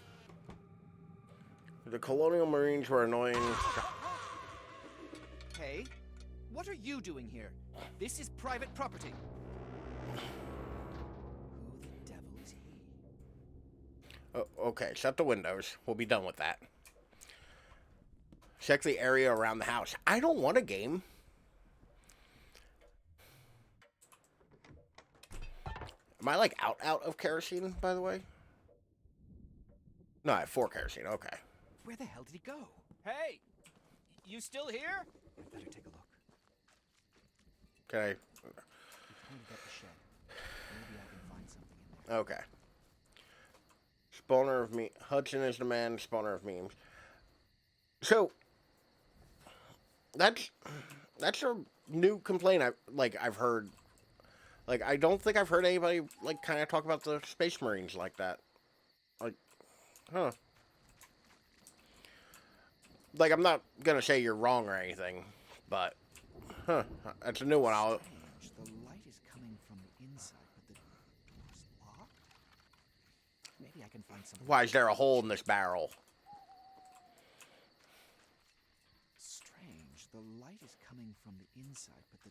[SPEAKER 1] Colonial Marines were annoying.
[SPEAKER 5] Hey, what are you doing here? This is private property. Who the devil is he?
[SPEAKER 1] Oh, okay, shut the windows. We'll be done with that. Check the area around the house. I don't want a game. Am I, like, out of kerosene, by the way? No, I have 4 kerosene. Okay.
[SPEAKER 5] Where the hell did he go?
[SPEAKER 6] Hey! You still here?
[SPEAKER 5] I better take a look.
[SPEAKER 1] Can I?
[SPEAKER 5] He pointed at the shed. Maybe I can find something in there.
[SPEAKER 1] Okay. spawner of me. Hudson is the man, spawner of memes. So that's a new complaint I've heard. Like, I don't think I've heard anybody like kind of talk about the Space Marines like that. Like, huh? Like, I'm not gonna say you're wrong or anything, but huh? That's a new one.
[SPEAKER 5] The light is coming from the inside, but the door's locked. Maybe I can find something.
[SPEAKER 1] Why is there a hole in this barrel?
[SPEAKER 5] Strange. The light is coming from the inside, but the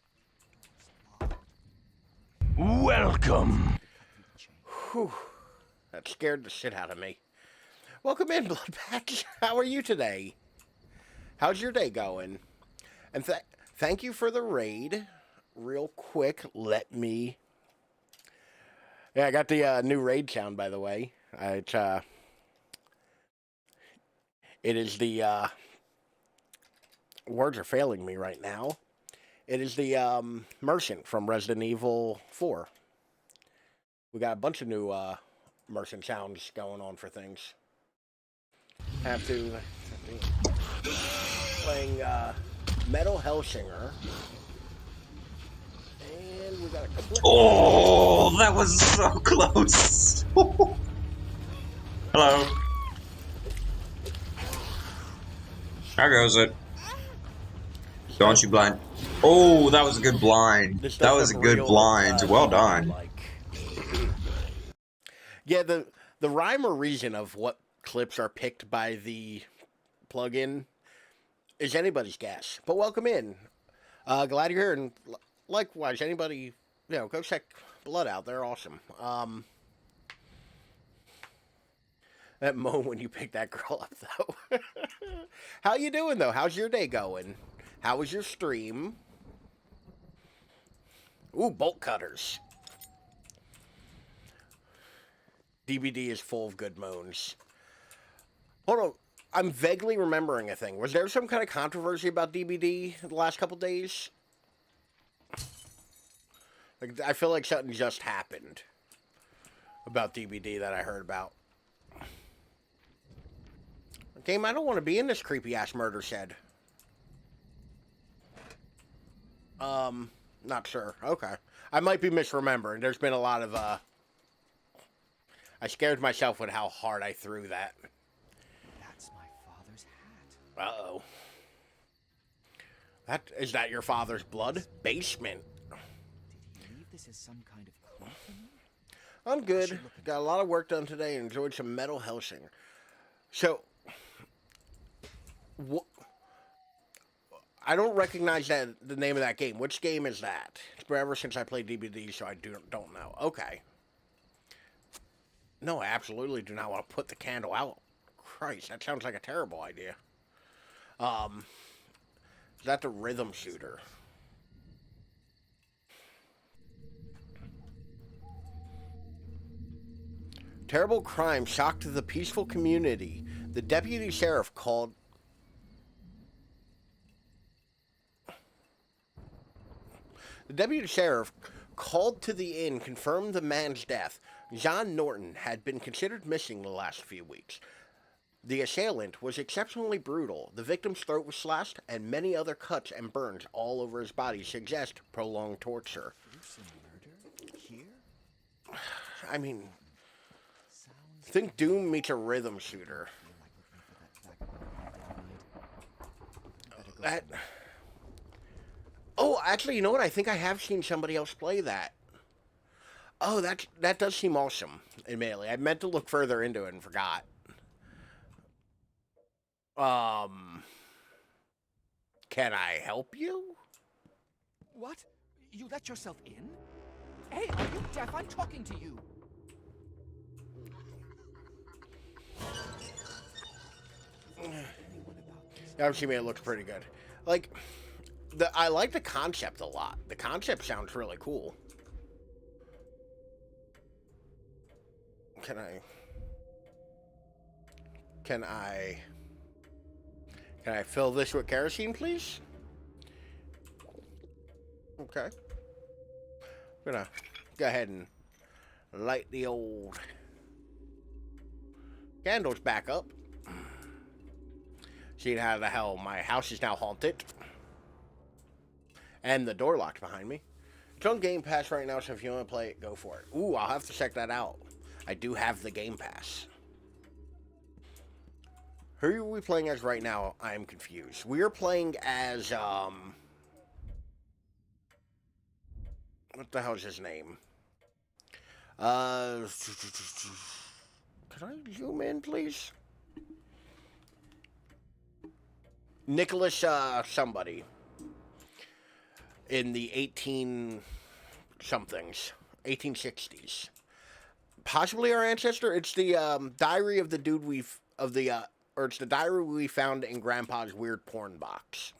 [SPEAKER 5] door's locked.
[SPEAKER 2] Welcome.
[SPEAKER 1] Whew. That scared the shit out of me. Welcome in, Bloodpatch. How are you today? How's your day going? And thank you for the raid. Real quick, let me... Yeah, I got the new raid sound, by the way. It is the... Words are failing me right now. It is the Merchant from Resident Evil 4. We got a bunch of new Merchant sounds going on for things. Have to... Playing Metal Hellsinger. And we got a clip.
[SPEAKER 7] Oh, that was so close. Hello. How goes it? Don't you blind? Oh, that was a good blind. That was a good blind. Well done.
[SPEAKER 1] Yeah, the rhyme or reason of what clips are picked by the plugin is anybody's guess. But welcome in. Glad you're here, and likewise, anybody, go check Blood out. They're awesome. That moment when you pick that girl up, though. How you doing, though? How's your day going? How was your stream? Ooh, bolt cutters. DBD is full of good moans. Hold on. I'm vaguely remembering a thing. Was there some kind of controversy about DBD the last couple days? Like, I feel like something just happened about DBD that I heard about. Game, I don't want to be in this creepy-ass murder shed. Not sure. Okay. I might be misremembering. There's been a lot of, I scared myself with how hard I threw that.
[SPEAKER 5] That's my father's hat.
[SPEAKER 1] Uh-oh. Is that your father's blood? Basement.
[SPEAKER 5] Did he leave this as some kind of clue for me?
[SPEAKER 1] I'm good. Got a lot of work done today and enjoyed some Metal Hellsinger. So, I don't recognize the name of that game. Which game is that? It's forever since I played DBD, so I don't know. Okay. No, I absolutely do not want to put the candle out. Christ, that sounds like a terrible idea. Is that the rhythm shooter? Terrible crime shocked the peaceful community. The deputy sheriff called... The deputy sheriff called to the inn confirmed the man's death. John Norton had been considered missing the last few weeks. The assailant was exceptionally brutal. The victim's throat was slashed, and many other cuts and burns all over his body suggest prolonged torture.
[SPEAKER 5] Gruesome murder? Here?
[SPEAKER 1] I mean,
[SPEAKER 5] Sounds
[SPEAKER 1] think Doom meets a rhythm shooter.
[SPEAKER 5] like looking for that back
[SPEAKER 1] That... Oh, actually, you know what? I think I have seen somebody else play that. Oh, that does seem awesome, admittedly. I meant to look further into it and forgot. Can I help you?
[SPEAKER 6] What? You let yourself in? Hey, are you deaf? I'm talking to you.
[SPEAKER 1] Obviously, it looks pretty good. Like, I like the concept a lot. The concept sounds really cool. Can I fill this with kerosene, please? Okay. I'm gonna go ahead and light the old Candles back up. Seeing how the hell my house is now haunted. And the door locked behind me. It's on Game Pass right now, so if you want to play it, go for it. Ooh, I'll have to check that out. I do have the Game Pass. Who are we playing as right now? I am confused. We are playing as, what the hell is his name? Can I zoom in, please? Nicholas, somebody. In the 18-somethings. 1860s. Possibly our ancestor? It's the, diary of the dude or it's the diary we found in Grandpa's weird porn box.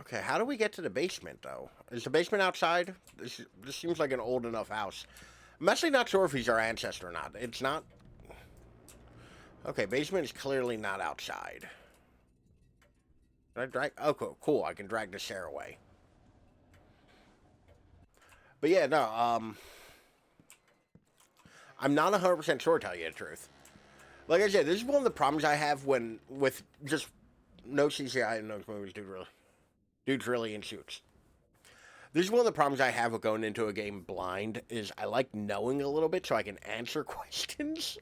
[SPEAKER 1] Okay, how do we get to the basement, though? Is the basement outside? This seems like an old enough house. I'm actually not sure if he's our ancestor or not. It's not... Okay, basement is clearly not outside. Can I drag... Oh, cool. I can drag the chair away. But yeah, no, I'm not 100% sure, to tell you the truth. Like I said, this is one of the problems I have with just no CGI in those movies, dude's really in shoots. This is one of the problems I have with going into a game blind, is I like knowing a little bit so I can answer questions.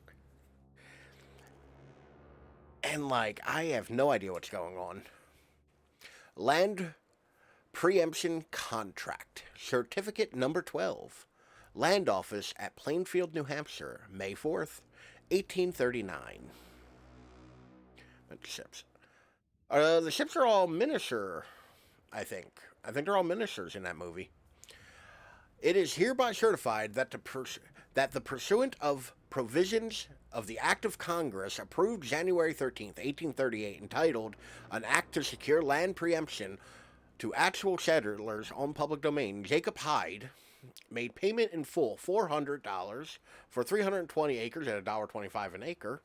[SPEAKER 1] And, like, I have no idea what's going on. Land Preemption Contract. Certificate number 12. Land Office at Plainfield, New Hampshire, May 4th, 1839. Bunch of ships. The ships are all miniature, I think. I think they're all miniatures in that movie. It is hereby certified that the pursuant of provisions of the Act of Congress approved January 13th, 1838, entitled An Act to Secure Land Preemption to Actual Settlers on Public Domain, Jacob Hyde made payment in full, $400 for 320 acres at $1.25 an acre.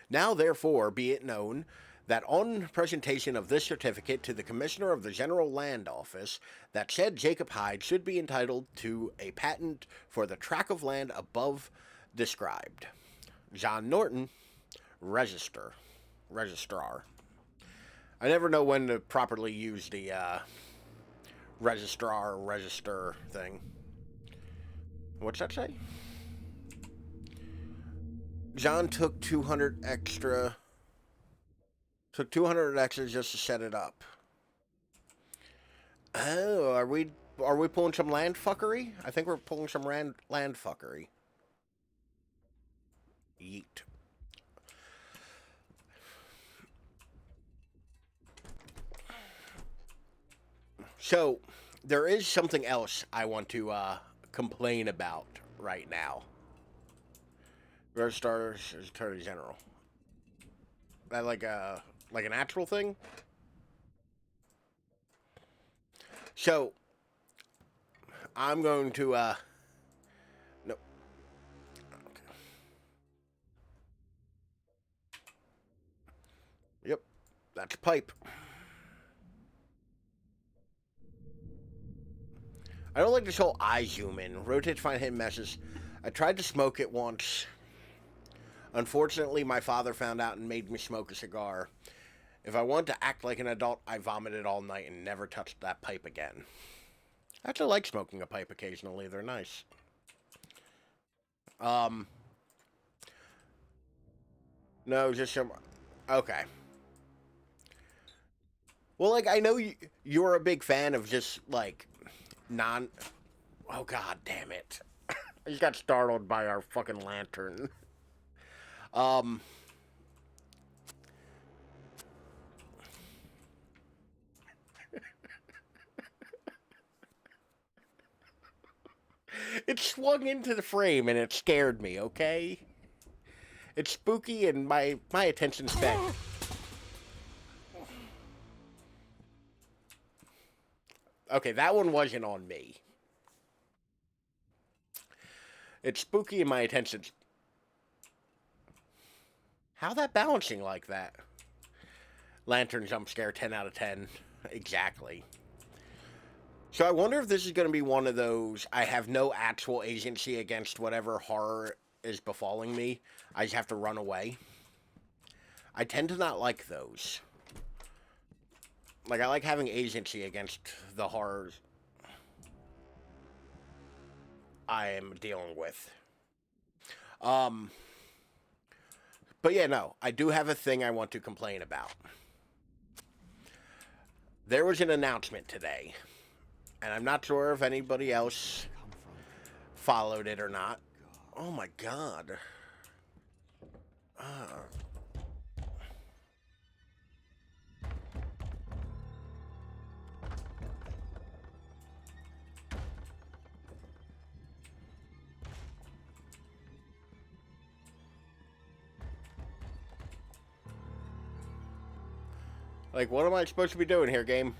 [SPEAKER 1] Now, therefore, be it known that on presentation of this certificate to the Commissioner of the General Land Office, that said Jacob Hyde should be entitled to a patent for the tract of land above described. John Norton, Registrar. I never know when to properly use the register thing. What's that say? John took 200 extra. Took 200 extra just to set it up. Oh, are we pulling some land fuckery? I think we're pulling some land fuckery. Yeet. So, there is something else I want to complain about right now. Registrar's Attorney General. That like an actual thing? So, I'm going to, no. Okay. Yep, that's a pipe. I don't like this whole eye zoom in. Rotate to find hidden meshes. I tried to smoke it once. Unfortunately, my father found out and made me smoke a cigar. If I wanted to act like an adult, I vomited all night and never touched that pipe again. I actually like smoking a pipe occasionally. They're nice. No, just some... Okay. Well, like, I know you're a big fan of just, like, Oh, god damn it. I just got startled by our fucking lantern. It swung into the frame and it scared me, okay? It's spooky and my attention span. Okay, that one wasn't on me. It's spooky and my attention's... How that balancing like that? Lantern jump scare, 10 out of 10. Exactly. So I wonder if this is going to be one of those, I have no actual agency against whatever horror is befalling me. I just have to run away. I tend to not like those. Like, I like having agency against the horrors I am dealing with. But yeah, no, I do have a thing I want to complain about. There was an announcement today, and I'm not sure if anybody else followed it or not. Oh my god. Like, what am I supposed to be doing here, game?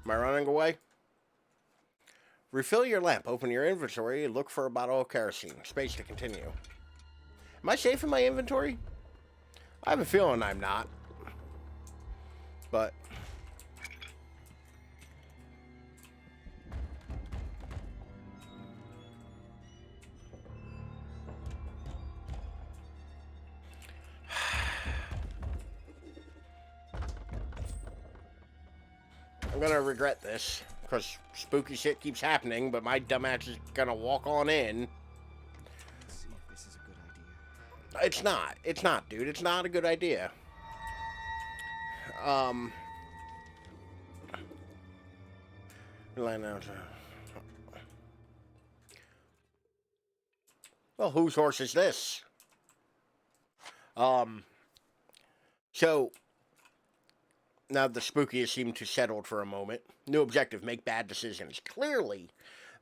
[SPEAKER 1] Am I running away? Refill your lamp, open your inventory, and look for a bottle of kerosene. Space to continue. Am I safe in my inventory? I have a feeling I'm not. But... I'm gonna regret this, because spooky shit keeps happening, but my dumbass is gonna walk on in.
[SPEAKER 5] Let's see if this is a good idea.
[SPEAKER 1] It's not. It's not, dude. It's not a good idea. Well, whose horse is this? So, now the spooky has seemed to settled for a moment. New objective, make bad decisions. Clearly,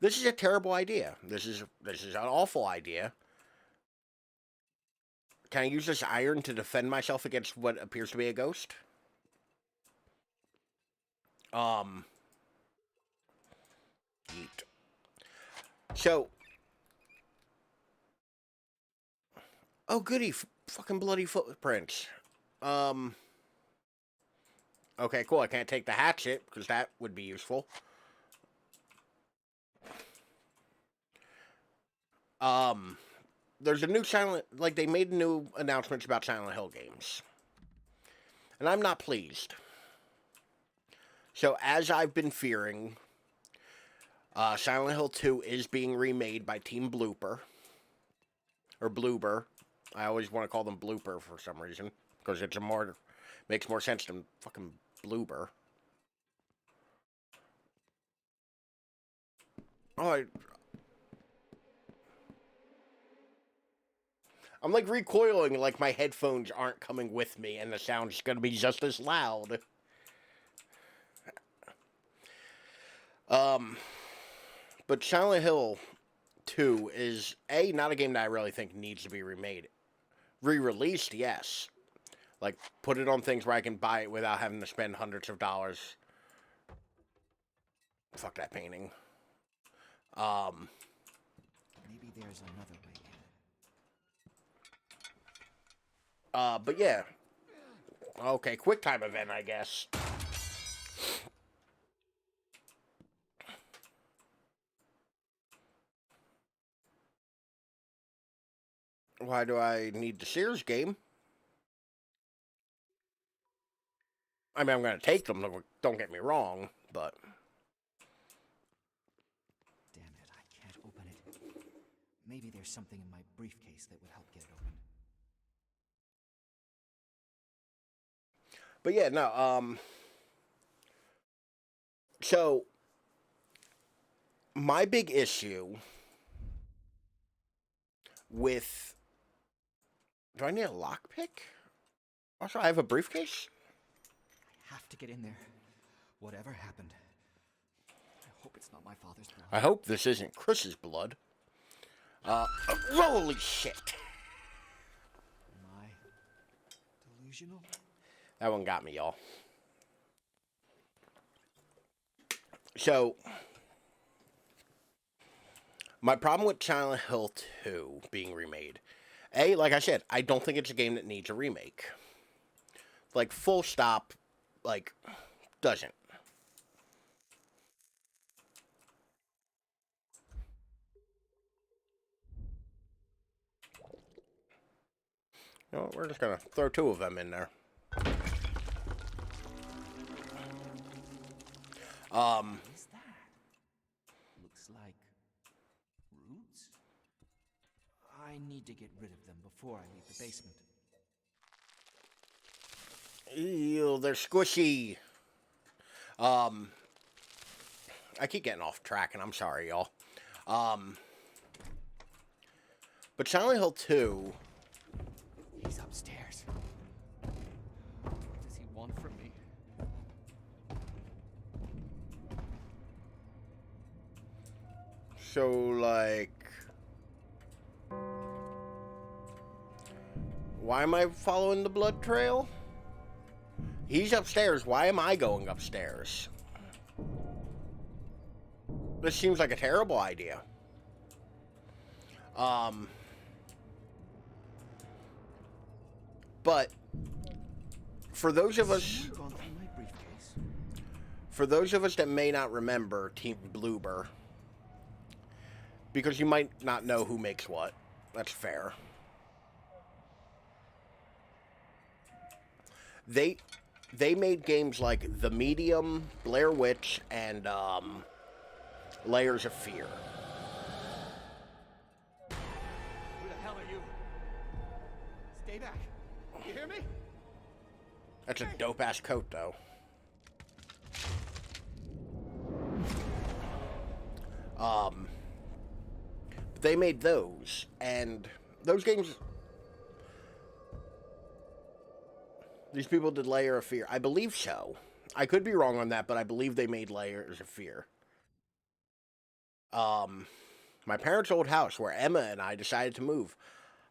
[SPEAKER 1] this is a terrible idea. This is an awful idea. Can I use this iron to defend myself against what appears to be a ghost? Yeet. So, oh goody, fucking bloody footprints. Okay, cool. I can't take the hatchet, because that would be useful. There's a new they made new announcements about Silent Hill games. And I'm not pleased. So, as I've been fearing, Silent Hill 2 is being remade by Team Blooper. Or Bloober. I always want to call them Blooper for some reason. Because it's makes more sense than fucking Bloober. Oh, I'm like recoiling like my headphones aren't coming with me and the sound's gonna be just as loud. But Silent Hill 2 is, not a game that I really think needs to be remade. Re-released, yes. Like, put it on things where I can buy it without having to spend hundreds of dollars. Fuck that painting.
[SPEAKER 5] Maybe there's another way in.
[SPEAKER 1] But yeah. Okay, quick time event, I guess. Why do I need the Sears game? I mean, I'm going to take them, don't get me wrong, but...
[SPEAKER 5] Damn it, I can't open it. Maybe there's something in my briefcase that would help get it open.
[SPEAKER 1] But yeah, no, so, my big issue with... Do I need a lockpick? Also, I have a briefcase?
[SPEAKER 5] I have to get in there. Whatever happened. I hope it's not my father's blood.
[SPEAKER 1] I hope this isn't Chris's blood. Holy shit.
[SPEAKER 5] Am I delusional?
[SPEAKER 1] That one got me, y'all. So, my problem with Silent Hill 2 being remade. Like I said, I don't think it's a game that needs a remake. Like, full stop, like, doesn't. You know, we're just gonna throw 2 of them in there.
[SPEAKER 5] What is that? Looks like roots? I need to get rid of them before I leave the basement.
[SPEAKER 1] Ew, they're squishy. I keep getting off track, and I'm sorry, y'all. But Silent Hill 2...
[SPEAKER 6] He's upstairs. What does he want from me?
[SPEAKER 1] So, like... Why am I following the blood trail? He's upstairs. Why am I going upstairs? This seems like a terrible idea. But for those of us,
[SPEAKER 5] Gone through my briefcase.
[SPEAKER 1] for those of us that may not remember Team Bloober, because you might not know who makes what. That's fair. They made games like The Medium, Blair Witch, and Layers of Fear.
[SPEAKER 6] Who the hell are you? Stay back. You hear me?
[SPEAKER 1] That's a dope-ass coat, though. They made those, and those games... These people did Layer of Fear. I believe so. I could be wrong on that, but I believe they made Layers of Fear. My parents' old house, where Emma and I decided to move,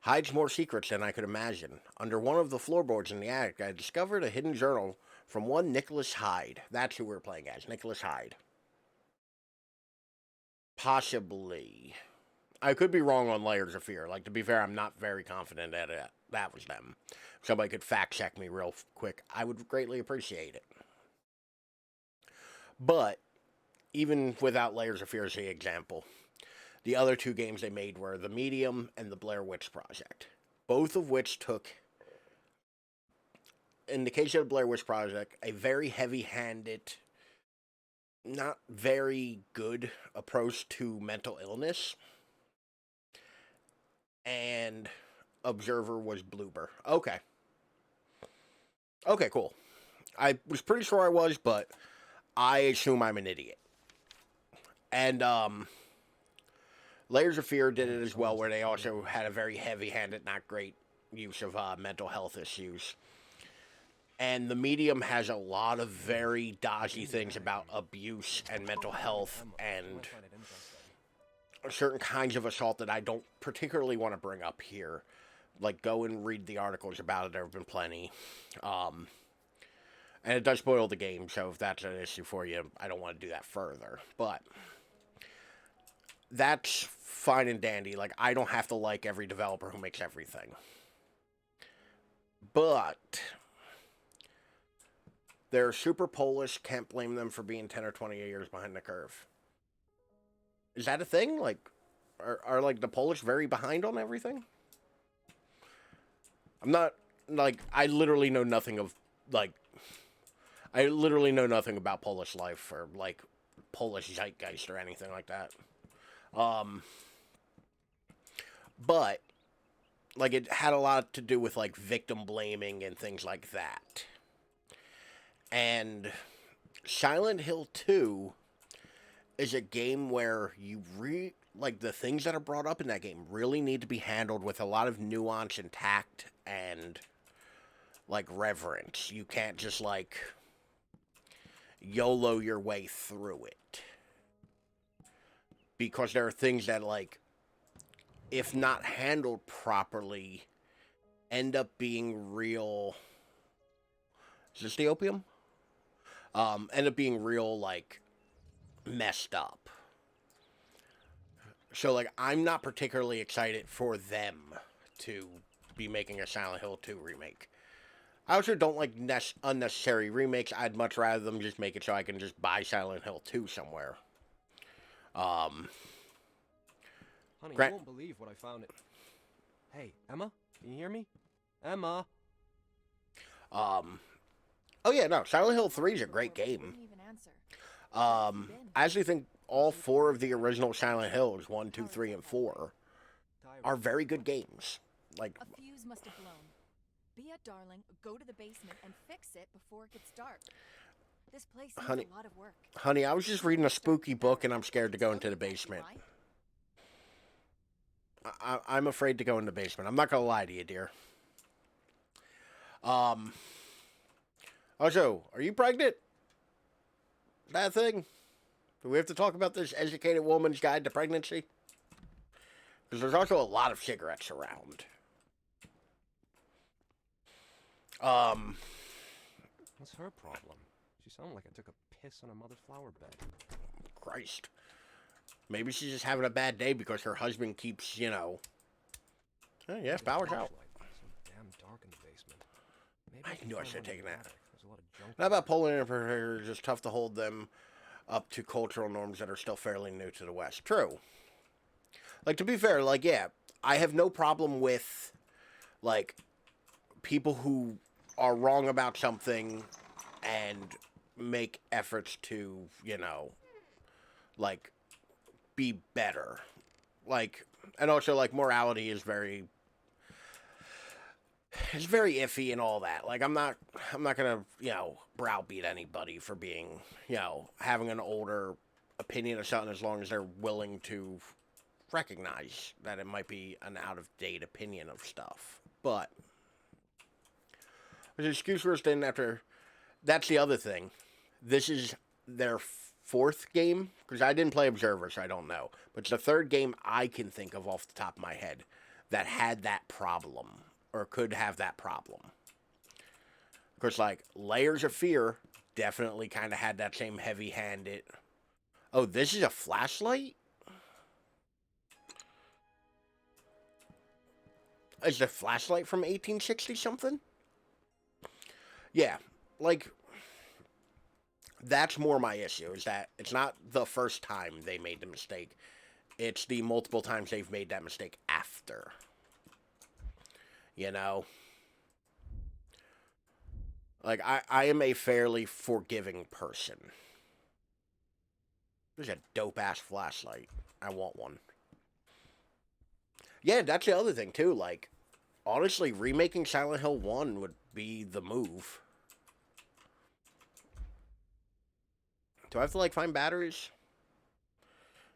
[SPEAKER 1] hides more secrets than I could imagine. Under one of the floorboards in the attic, I discovered a hidden journal from one Nicholas Hyde. That's who we're playing as, Nicholas Hyde. Possibly. I could be wrong on Layers of Fear. Like, to be fair, I'm not very confident that that was them. If somebody could fact check me real quick, I would greatly appreciate it. But, even without Layers of Fear as the example, the other 2 games they made were The Medium and the Blair Witch Project. Both of which took, in the case of the Blair Witch Project, a very heavy-handed, not very good approach to mental illness. And Observer was Bloober. Okay. Okay, cool. I was pretty sure I was, but I assume I'm an idiot. And, Layers of Fear did it as well, where they also had a very heavy-handed, not great use of mental health issues. And The Medium has a lot of very dodgy things about abuse and mental health and certain kinds of assault that I don't particularly want to bring up here. Like, go and read the articles about it. There have been plenty. And it does spoil the game, so if that's an issue for you, I don't want to do that further. But that's fine and dandy. Like, I don't have to like every developer who makes everything. But they're super Polish. Can't blame them for being 10 or 20 years behind the curve. Is that a thing? Like, are like the Polish very behind on everything? I'm not, like, I literally know nothing of, like, I literally know nothing about Polish life or, like, Polish zeitgeist or anything like that. But, like, it had a lot to do with, like, victim blaming and things like that. And Silent Hill 2 is a game where you like, the things that are brought up in that game really need to be handled with a lot of nuance and tact and, like, reverence. You can't just, like, YOLO your way through it. Because there are things that, like, if not handled properly, end up being real... Is this the opium? End up being real, like, messed up. So, like, I'm not particularly excited for them to be making a Silent Hill 2 remake. I also don't like unnecessary remakes. I'd much rather them just make it so I can just buy Silent Hill 2 somewhere.
[SPEAKER 4] Honey, you won't believe what I found. Hey, Emma? Can you hear me? Emma?
[SPEAKER 1] Oh yeah, no, Silent Hill 3 is a great game. I actually think all 4 of the original Silent Hills, 1, 2, 3, and 4, are very good games. Like,
[SPEAKER 3] A fuse must have blown. Be a darling, go to the basement and fix it before it gets dark. This place needs a lot of work.
[SPEAKER 1] Honey, I was just reading a spooky book and I'm scared to go into the basement. I'm afraid to go in the basement. I'm not gonna lie to you, dear. Also, are you pregnant? That thing? Do we have to talk about this educated woman's guide to pregnancy? Because there's also a lot of cigarettes around.
[SPEAKER 4] What's her problem? She sounded like I took a piss on her mother's flower bed.
[SPEAKER 1] Christ. Maybe she's just having a bad day because her husband keeps, you know... Oh, yeah, power's out.
[SPEAKER 4] So damn dark in the basement. Maybe
[SPEAKER 1] I knew I should have taken that.
[SPEAKER 4] There's a lot of junk.
[SPEAKER 1] Not about Poland and her, it's just tough to hold them up to cultural norms that are still fairly new to the West. True. Like, to be fair, like, yeah, I have no problem with, like, people who are wrong about something and make efforts to, you know, like, be better. Like, and also, like, morality is very... It's very iffy and all that. Like, I'm not gonna, you know, browbeat anybody for being, you know, having an older opinion of something as long as they're willing to recognize that it might be an out-of-date opinion of stuff. But the excuse for staying after... That's the other thing. This is their 4th game, because I didn't play Observer, so I don't know. But it's the 3rd game I can think of off the top of my head that had that problem. Or could have that problem. Because, like, Layers of Fear definitely kind of had that same heavy-handed... Oh, this is a flashlight? Is the flashlight from 1860-something? Yeah, like... That's more my issue, is that it's not the first time they made the mistake. It's the multiple times they've made that mistake after. You know? Like, I am a fairly forgiving person. There's a dope-ass flashlight. I want one. Yeah, that's the other thing, too. Like, honestly, remaking Silent Hill 1 would be the move. Do I have to, like, find batteries?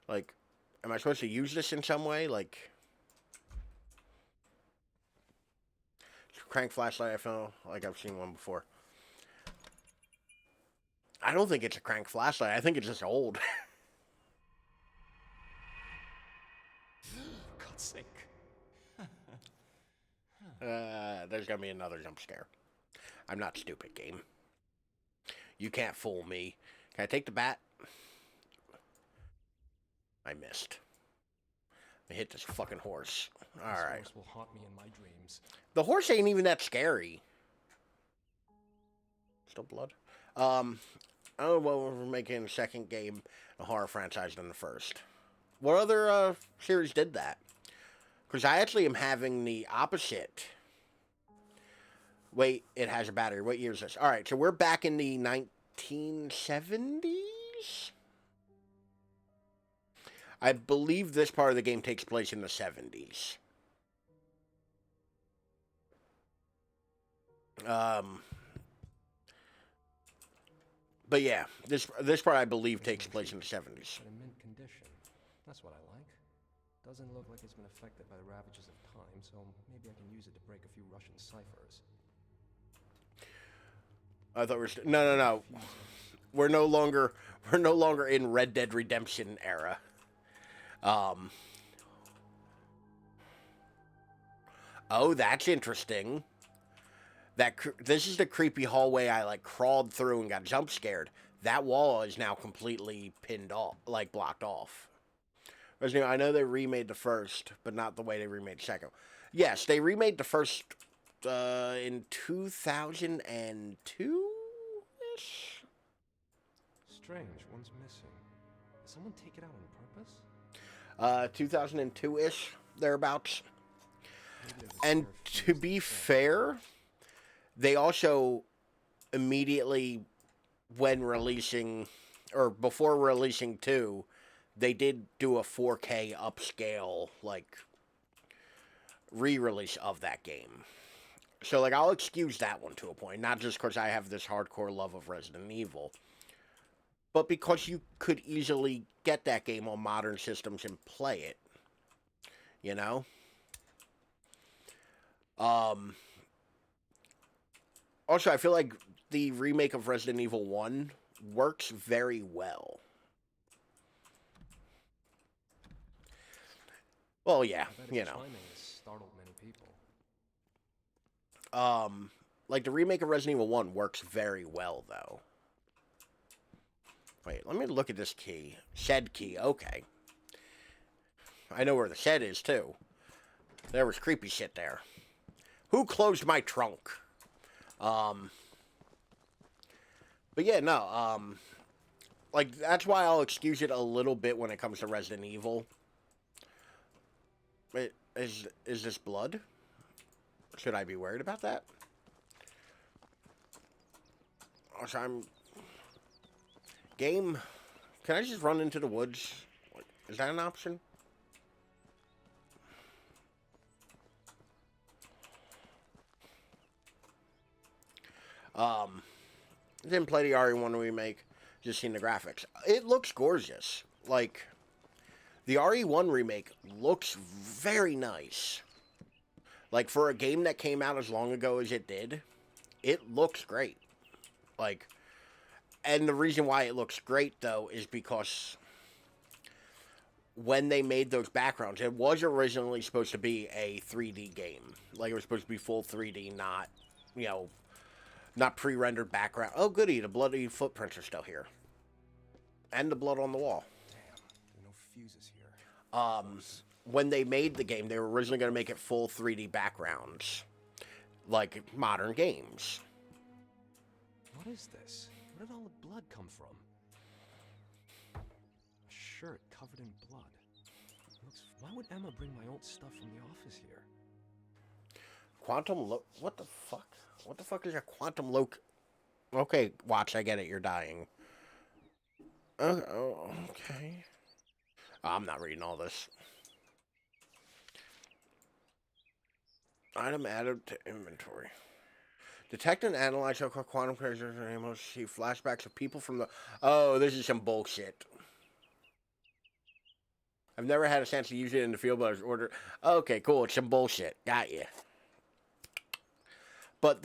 [SPEAKER 1] Like, am I supposed to use this in some way? Like... Crank flashlight, I feel like I've seen one before. I don't think it's a crank flashlight. I think it's just old.
[SPEAKER 6] For God's sake.
[SPEAKER 1] There's gonna be another jump scare. I'm not stupid, game. You can't fool me. Can I take the bat? I missed. I hit this fucking horse. Alright.
[SPEAKER 4] This horse will haunt me in my dreams.
[SPEAKER 1] The horse ain't even that scary. Still blood? I don't know what we're making a second game a horror franchise than the first. What other series did that? Because I actually am having the opposite. Wait, it has a battery. What year is this? Alright, so we're back in the 1970s? I believe this part of the game takes place in the 70s. But yeah, this part I believe takes place in the 70s.
[SPEAKER 4] In mint condition. That's what I like. Doesn't look like it's been affected by the ravages of time, so maybe I can use it to break a few Russian ciphers.
[SPEAKER 1] I thought we were no. We're no longer in Red Dead Redemption era. Oh, that's interesting. This is the creepy hallway I like crawled through and got jump scared. That wall is now completely pinned off, like blocked off. I know they remade the first, but not the way they remade the second. Yes, they remade the first in 2002-ish?
[SPEAKER 4] Strange, one's missing. Did someone take it out on purpose?
[SPEAKER 1] 2002-ish, thereabouts.
[SPEAKER 4] Maybe there's a
[SPEAKER 1] And
[SPEAKER 4] spare
[SPEAKER 1] to
[SPEAKER 4] fuse
[SPEAKER 1] be
[SPEAKER 4] in the
[SPEAKER 1] fair, they also immediately, when releasing, or before releasing 2, they did do a 4K upscale, like, re-release of that game. So, like, I'll excuse that one to a point, not just because I have this hardcore love of Resident Evil, but because you could easily get that game on modern systems and play it, you know? Also, I feel like the remake of Resident Evil 1 works very well. Well, yeah,
[SPEAKER 4] I bet
[SPEAKER 1] you
[SPEAKER 4] its
[SPEAKER 1] know.
[SPEAKER 4] timing has startled many people.
[SPEAKER 1] Like, the remake of Resident Evil 1 works very well, though. Wait, let me look at this key. Shed key, okay. I know where the shed is, too. There was creepy shit there. Who closed my trunk? But yeah, no, like, that's why I'll excuse it a little bit when it comes to Resident Evil. Wait, is this blood? Should I be worried about that? Also, Game, can I just run into the woods? Is that an option? Didn't play the RE1 remake, just seen the graphics. It looks gorgeous. Like, the RE1 remake looks very nice. Like, for a game that came out as long ago as it did, it looks great. Like, and the reason why it looks great, though, is because when they made those backgrounds, it was originally supposed to be a 3D game. Like, it was supposed to be full 3D, not, you know, not pre-rendered background. Oh, goody, the bloody footprints are still here. And the blood on the wall.
[SPEAKER 4] Damn, there are no fuses here.
[SPEAKER 1] When they made the game, they were originally going to make it full 3D backgrounds. Like modern games.
[SPEAKER 4] What is this? Where did all the blood come from? A shirt covered in blood. Why would Emma bring my old stuff from the office here?
[SPEAKER 1] Quantum what the fuck? What the fuck is a quantum Okay, watch, I get it, you're dying. Okay. I'm not reading all this. Item added to inventory. Detect and analyze how quantum creatures are able to see flashbacks of people from the... Oh, this is some bullshit. I've never had a chance to use it in the field, but I was ordered... Okay, cool, it's some bullshit. Got you. But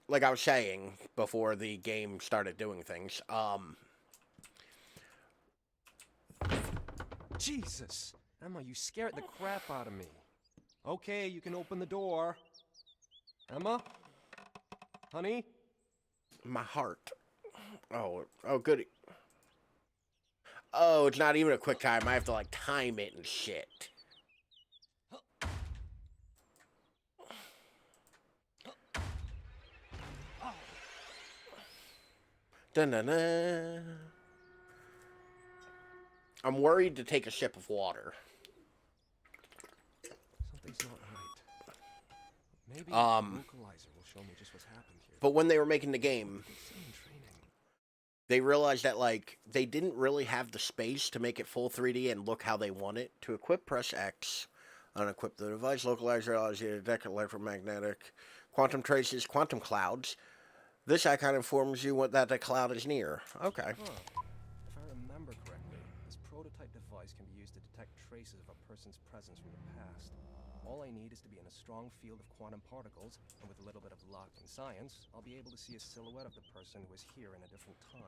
[SPEAKER 1] like I was saying before the game started doing things,
[SPEAKER 4] Jesus! Emma, you scared the crap out of me. Okay, you can open the door. Emma? Honey?
[SPEAKER 1] my heart. Oh, goody. Oh, it's not even a quick time. I have to, like, time it and shit. Dun-dun-dun. I'm worried to take a sip of water.
[SPEAKER 4] Something's not right. Maybe the localizer will show me just what's happened here.
[SPEAKER 1] But when they were making the game,
[SPEAKER 4] Insane training.
[SPEAKER 1] they realized that, like, they didn't really have the space to make it full 3D and look how they want it. To equip, press X. Unequip the device. Localizer allows you to detect electromagnetic quantum traces, quantum clouds. This icon informs you that the cloud is near. Okay.
[SPEAKER 4] Huh. If I remember correctly, this prototype device can be used to detect traces of a person's presence from the past. All I need is to be in a strong field of quantum particles, and with a little bit of luck and science, I'll be able to see a silhouette of the person who was here in a different time.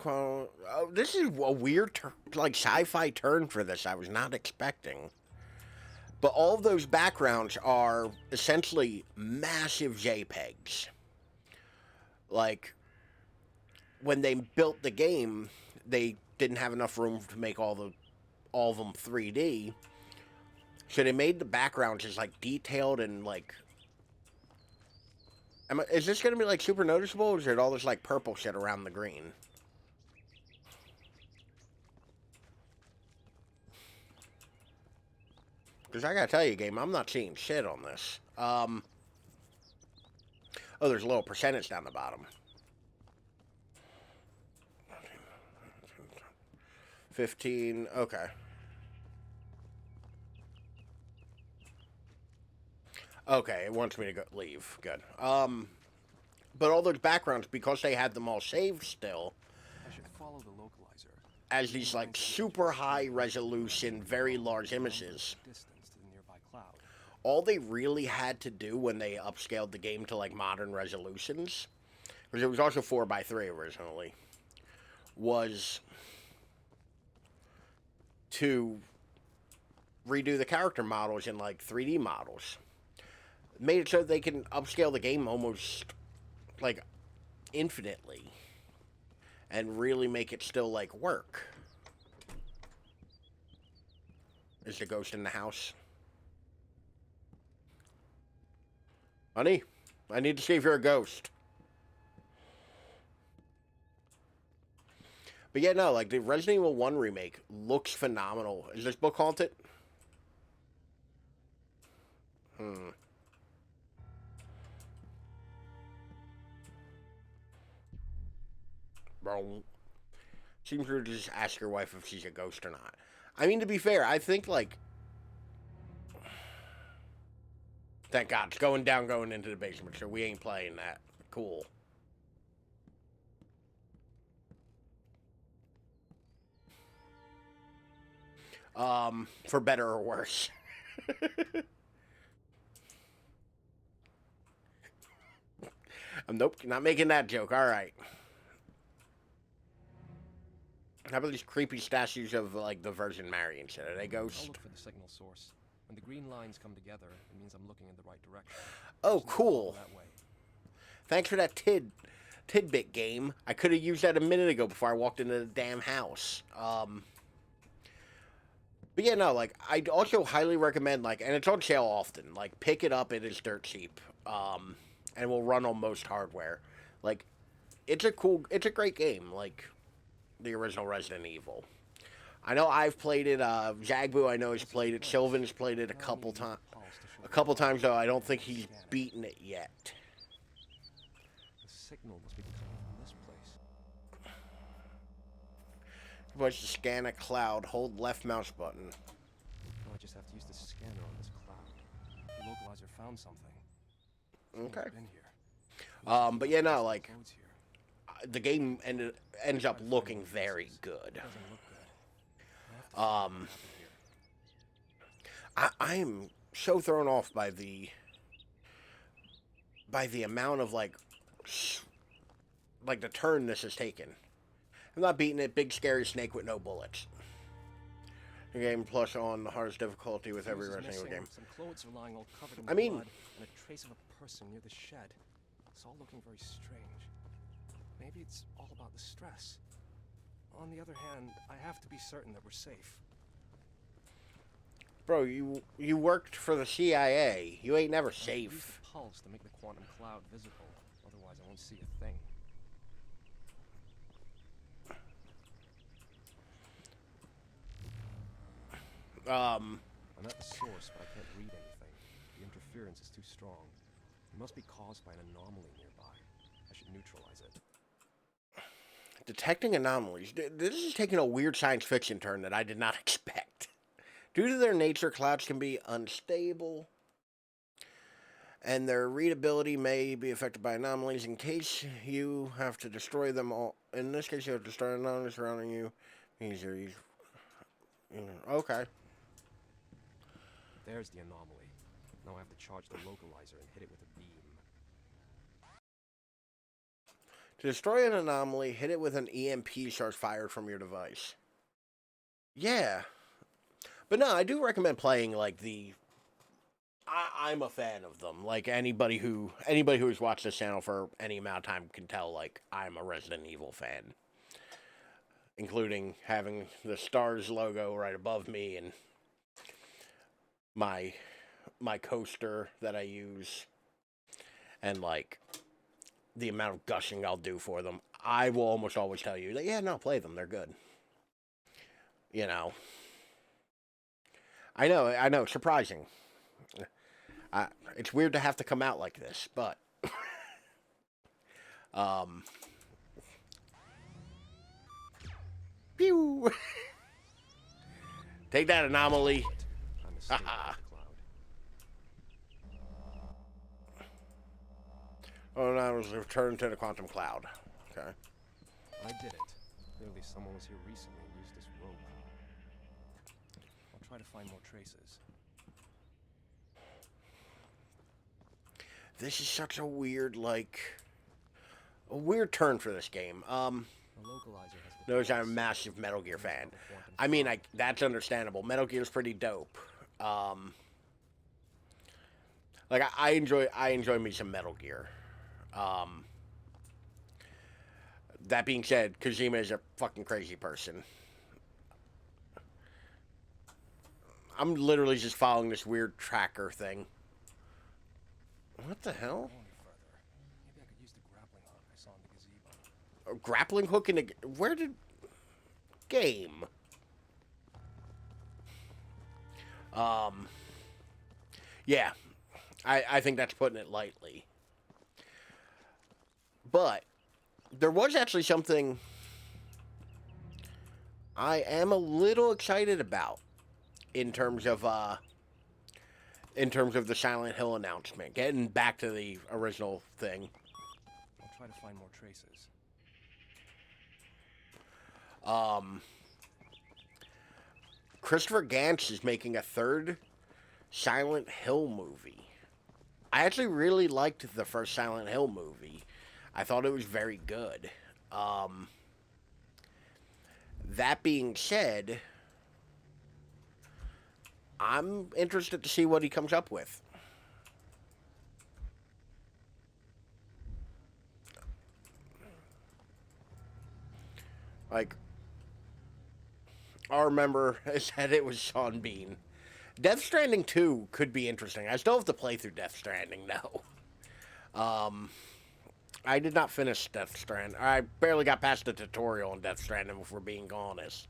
[SPEAKER 1] Oh, this is a weird, like, sci-fi turn for this. I was not expecting. But all of those backgrounds are essentially massive JPEGs. Like, when they built the game, they didn't have enough room to make all of them 3D. So they made the backgrounds as like detailed and like. Is this gonna be like super noticeable, or is it all this like purple shit around the green? Because I gotta tell you, game, I'm not seeing shit on this. Oh, there's a little percentage down the bottom. 15, okay. Okay, it wants me to go leave. Good. But all those backgrounds, because they had them all saved still,
[SPEAKER 4] I should follow the localizer.
[SPEAKER 1] as these like super high resolution, very large images.
[SPEAKER 4] Distance to the nearby cloud.
[SPEAKER 1] All they really had to do when they upscaled the game to like modern resolutions, because it was also 4:3 originally, was to redo the character models in like 3D models. Made it so they can upscale the game almost like infinitely and really make it still like work. Is the ghost in the house? Honey, I need to see if you're a ghost. But yeah, no, like the Resident Evil 1 remake looks phenomenal. Is this book haunted? Bro. Seems rude to just ask your wife if she's a ghost or not. I mean, to be fair, I think, like... Thank God, it's going down, going into the basement, so we ain't playing that. Cool. For better or worse. Nope, not making that joke. Alright. How about these creepy statues of, like, the Virgin Mary and shit? Are they
[SPEAKER 4] I'll
[SPEAKER 1] ghosts?
[SPEAKER 4] look for the signal source. When the green lines come together, it means I'm looking in the right direction.
[SPEAKER 1] Oh,
[SPEAKER 4] Just need to follow
[SPEAKER 1] cool.
[SPEAKER 4] that way.
[SPEAKER 1] Thanks for that tidbit, game. I could have used that a minute ago before I walked into the damn house. But yeah, no, like, I'd also highly recommend, like, and it's on sale often, like, pick it up, it is dirt cheap, and will run on most hardware. Like, it's a great game, like, the original Resident Evil. I know I've played it, Jagbu I know has played it, Sylvan's played it a couple times, though I don't think he's beaten it yet.
[SPEAKER 4] The signal must be coming from this place.
[SPEAKER 1] Push to scan a cloud, hold left mouse button.
[SPEAKER 4] Now I just have to use the scanner on this cloud. The localizer found something.
[SPEAKER 1] Okay.
[SPEAKER 4] Been here.
[SPEAKER 1] But yeah, no, like,
[SPEAKER 4] Codes here.
[SPEAKER 1] the game ends up looking very good.
[SPEAKER 4] Doesn't look good. I have to figure out what happened here.
[SPEAKER 1] I am so thrown off by the amount of like the turn this has taken. I'm not beating it. Big scary snake with no bullets. The game plus on the hardest difficulty with every
[SPEAKER 4] Fuse is
[SPEAKER 1] Resident Evil
[SPEAKER 4] missing,
[SPEAKER 1] game.
[SPEAKER 4] Some clothes are lying all covered in
[SPEAKER 1] I mean-
[SPEAKER 4] blood, and a trace of a person near the shed. It's all looking very strange. Maybe it's all about the stress. On the other hand, I have to be certain that we're safe.
[SPEAKER 1] Bro, you worked for the CIA. You ain't never
[SPEAKER 4] Use
[SPEAKER 1] safe.
[SPEAKER 4] the pulse to make the quantum cloud visible. Otherwise, I won't see a thing. I'm at the source, but I can't read anything. The interference is too strong. It must be caused by an anomaly nearby. I should neutralize it.
[SPEAKER 1] Detecting anomalies. This is taking a weird science fiction turn that I did not expect. Due to their nature, clouds can be unstable, and their readability may be affected by anomalies. In case you have to destroy them all, in this case, you have to destroy anomalies surrounding you. Easier. Okay.
[SPEAKER 4] There's the anomaly. Now I have to charge the localizer and hit it with a beam.
[SPEAKER 1] To destroy an anomaly, hit it with an EMP charge fired from your device. Yeah. But no, I do recommend playing like the. I'm a fan of them. Like anybody who has watched this channel for any amount of time can tell. Like I'm a Resident Evil fan, including having the Stars logo right above me and my my coaster that I use, and like the amount of gushing I'll do for them, I will almost always tell you that, yeah, no, play them, they're good. You know. I know, surprising. It's weird to have to come out like this, but pew. Take that, anomaly.
[SPEAKER 4] I'm escaping
[SPEAKER 1] Haha.
[SPEAKER 4] the cloud.
[SPEAKER 1] Oh no, it was returned to the quantum cloud. Okay.
[SPEAKER 4] I did it. Clearly someone was here recently and used this rope. I'll try to find more traces.
[SPEAKER 1] This is such a weird, a weird turn for this game.
[SPEAKER 4] The localizer has the
[SPEAKER 1] Notice I'm a
[SPEAKER 4] device.
[SPEAKER 1] massive Metal Gear fan.
[SPEAKER 4] Quantum
[SPEAKER 1] I mean,
[SPEAKER 4] fog.
[SPEAKER 1] that's understandable. Metal Gear's pretty dope. Like I enjoy me some Metal Gear. That being said, Kojima is a fucking crazy person. I'm literally just following this weird tracker thing. What the hell?
[SPEAKER 4] Going further. Maybe I could use the grappling hook I saw in the gazebo.
[SPEAKER 1] A grappling hook in a... Where did... Game. Yeah. I think that's putting it lightly. But there was actually something I am a little excited about in terms of the Silent Hill announcement. Getting back to the original thing.
[SPEAKER 4] I'll try to find more traces.
[SPEAKER 1] Christopher Gantz is making a third Silent Hill movie. I actually really liked the first Silent Hill movie. I thought it was very good. That being said, I'm interested to see what he comes up with. Like, I remember I said it was Sean Bean. Death Stranding 2 could be interesting. I still have to play through Death Stranding, though. I did not finish Death Stranding. I barely got past the tutorial on Death Stranding, if we're being honest.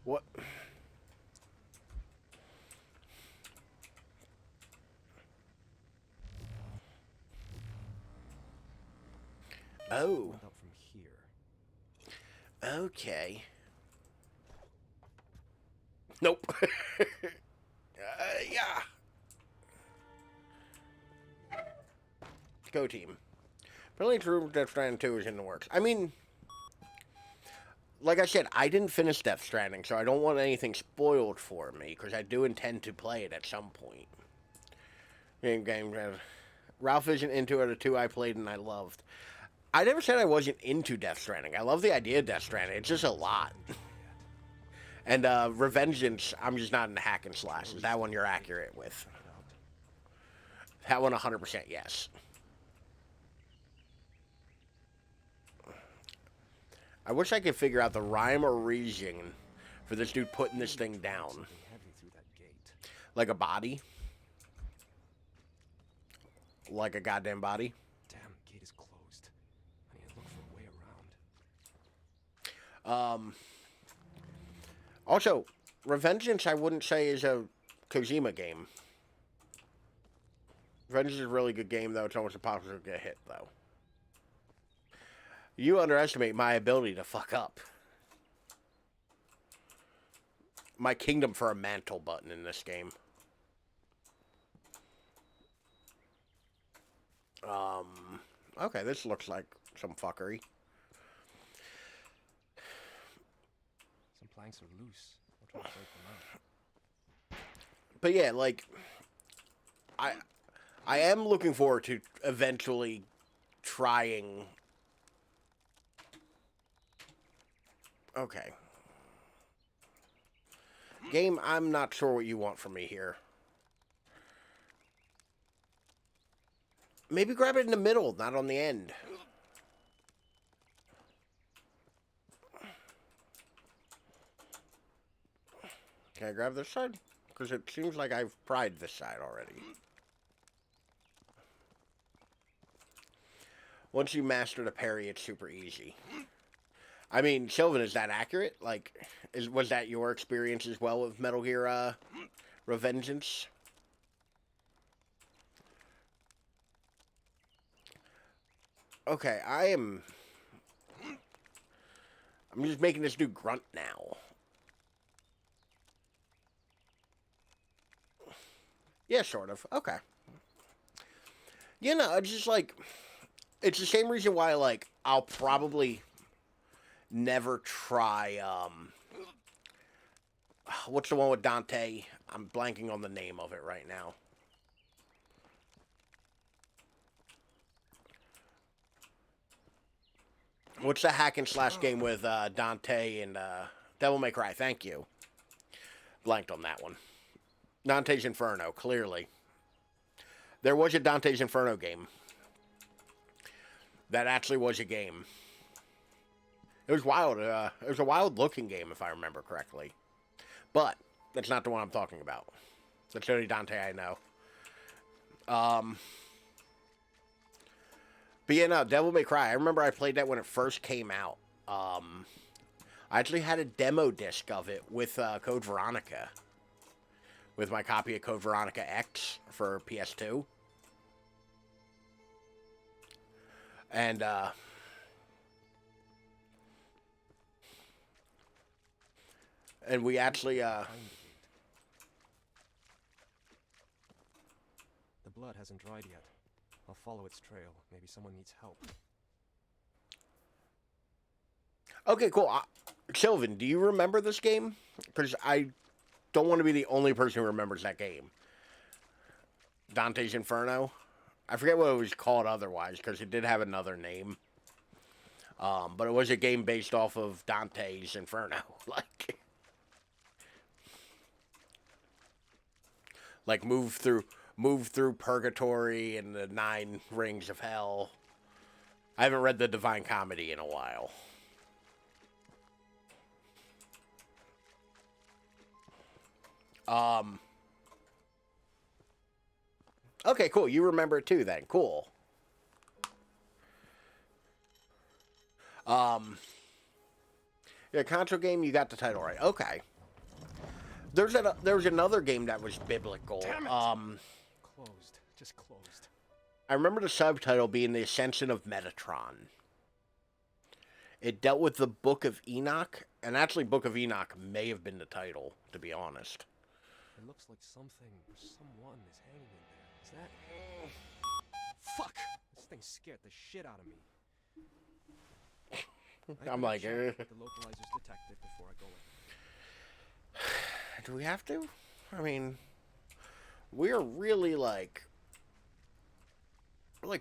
[SPEAKER 1] What? Oh,
[SPEAKER 4] Went up from here.
[SPEAKER 1] okay. Nope. Yeah. Go team. Apparently True Death Stranding 2 is in the works. I mean, like I said, I didn't finish Death Stranding, so I don't want anything spoiled for me, because I do intend to play it at some point. Ralph isn't into it, a 2 I played and I loved. I never said I wasn't into Death Stranding. I love the idea of Death Stranding. It's just a lot. And Revengeance, I'm just not into hack and slashes. That one you're accurate with. That one 100% yes. I wish I could figure out the rhyme or reason for this dude putting this thing down.
[SPEAKER 4] Something heavy through that gate.
[SPEAKER 1] Like a body. Like a goddamn body.
[SPEAKER 4] Damn, gate is closed. I need to look for a way around.
[SPEAKER 1] Also, Revengeance I wouldn't say is a Kojima game. Revengeance is a really good game, though. It's almost impossible to get hit, though. You underestimate my ability to fuck up. My kingdom for a mantle button in this game. Okay, this looks like some fuckery.
[SPEAKER 4] Some planks are loose. I'll try to break them out.
[SPEAKER 1] But yeah, like, I am looking forward to eventually trying. Okay. Game, I'm not sure what you want from me here. Maybe grab it in the middle, not on the end. Can I grab this side? Because it seems like I've pried this side already. Once you master the parry, it's super easy. I mean, Sylvan, is that accurate? Like, was that your experience as well with Metal Gear Revengeance? Okay, I'm just making this dude grunt now. Yeah, sort of. Okay. You know, it's just like, it's the same reason why, like, I'll probably never try, what's the one with Dante? I'm blanking on the name of it right now. What's the hack and slash game with Dante and Devil May Cry? Thank you. Blanked on that one. Dante's Inferno, clearly. There was a Dante's Inferno game. That actually was a game. It was wild. It was a wild-looking game, if I remember correctly. But that's not the one I'm talking about. That's the only Dante I know. But yeah, no, Devil May Cry. I remember I played that when it first came out. I actually had a demo disc of it with Code Veronica. With my copy of Code Veronica X for PS2. And, we actually,
[SPEAKER 4] The blood hasn't dried yet. I'll follow its trail. Maybe someone needs help.
[SPEAKER 1] Okay, cool. Sylvan, do you remember this game? Because I don't want to be the only person who remembers that game. Dante's Inferno. I forget what it was called otherwise, because it did have another name. But it was a game based off of Dante's Inferno. Like move through purgatory and the 9 rings of hell. I haven't read the Divine Comedy in a while. Okay, cool. You remember it too then. Cool. Yeah, console game, you got the title right. Okay. There was another game that was biblical.
[SPEAKER 4] Damn it. Closed. Just closed.
[SPEAKER 1] I remember the subtitle being The Ascension of Metatron. It dealt with the Book of Enoch, and actually Book of Enoch may have been the title, to be honest.
[SPEAKER 4] It looks like something or someone is hanging in there. Is that... Fuck! This thing scared the shit out of me.
[SPEAKER 1] I'm like,
[SPEAKER 4] check with the localizer's detective before I go in.
[SPEAKER 1] do we have to? I mean, we're really like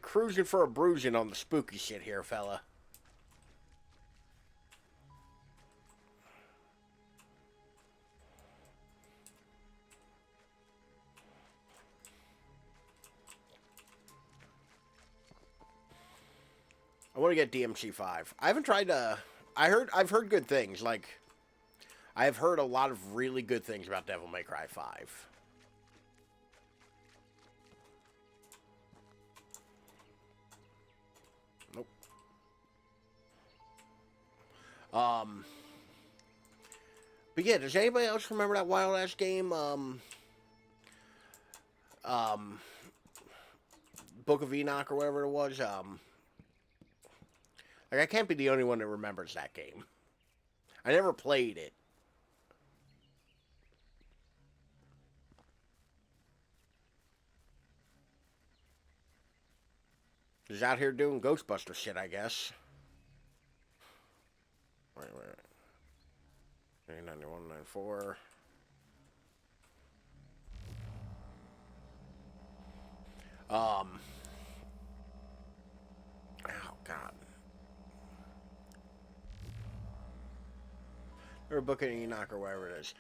[SPEAKER 1] cruising for a bruising on the spooky shit here, fella. I want to get DMC5. I haven't tried I've heard good things. Like, I've heard a lot of really good things about Devil May Cry 5. Nope. But yeah, does anybody else remember that wild ass game? Book of Enoch or whatever it was. Like, I can't be the only one that remembers that game. I never played it. He's out here doing Ghostbuster shit, I guess. Wait. 9194. Oh, God. Or Book of Enoch or whatever it is.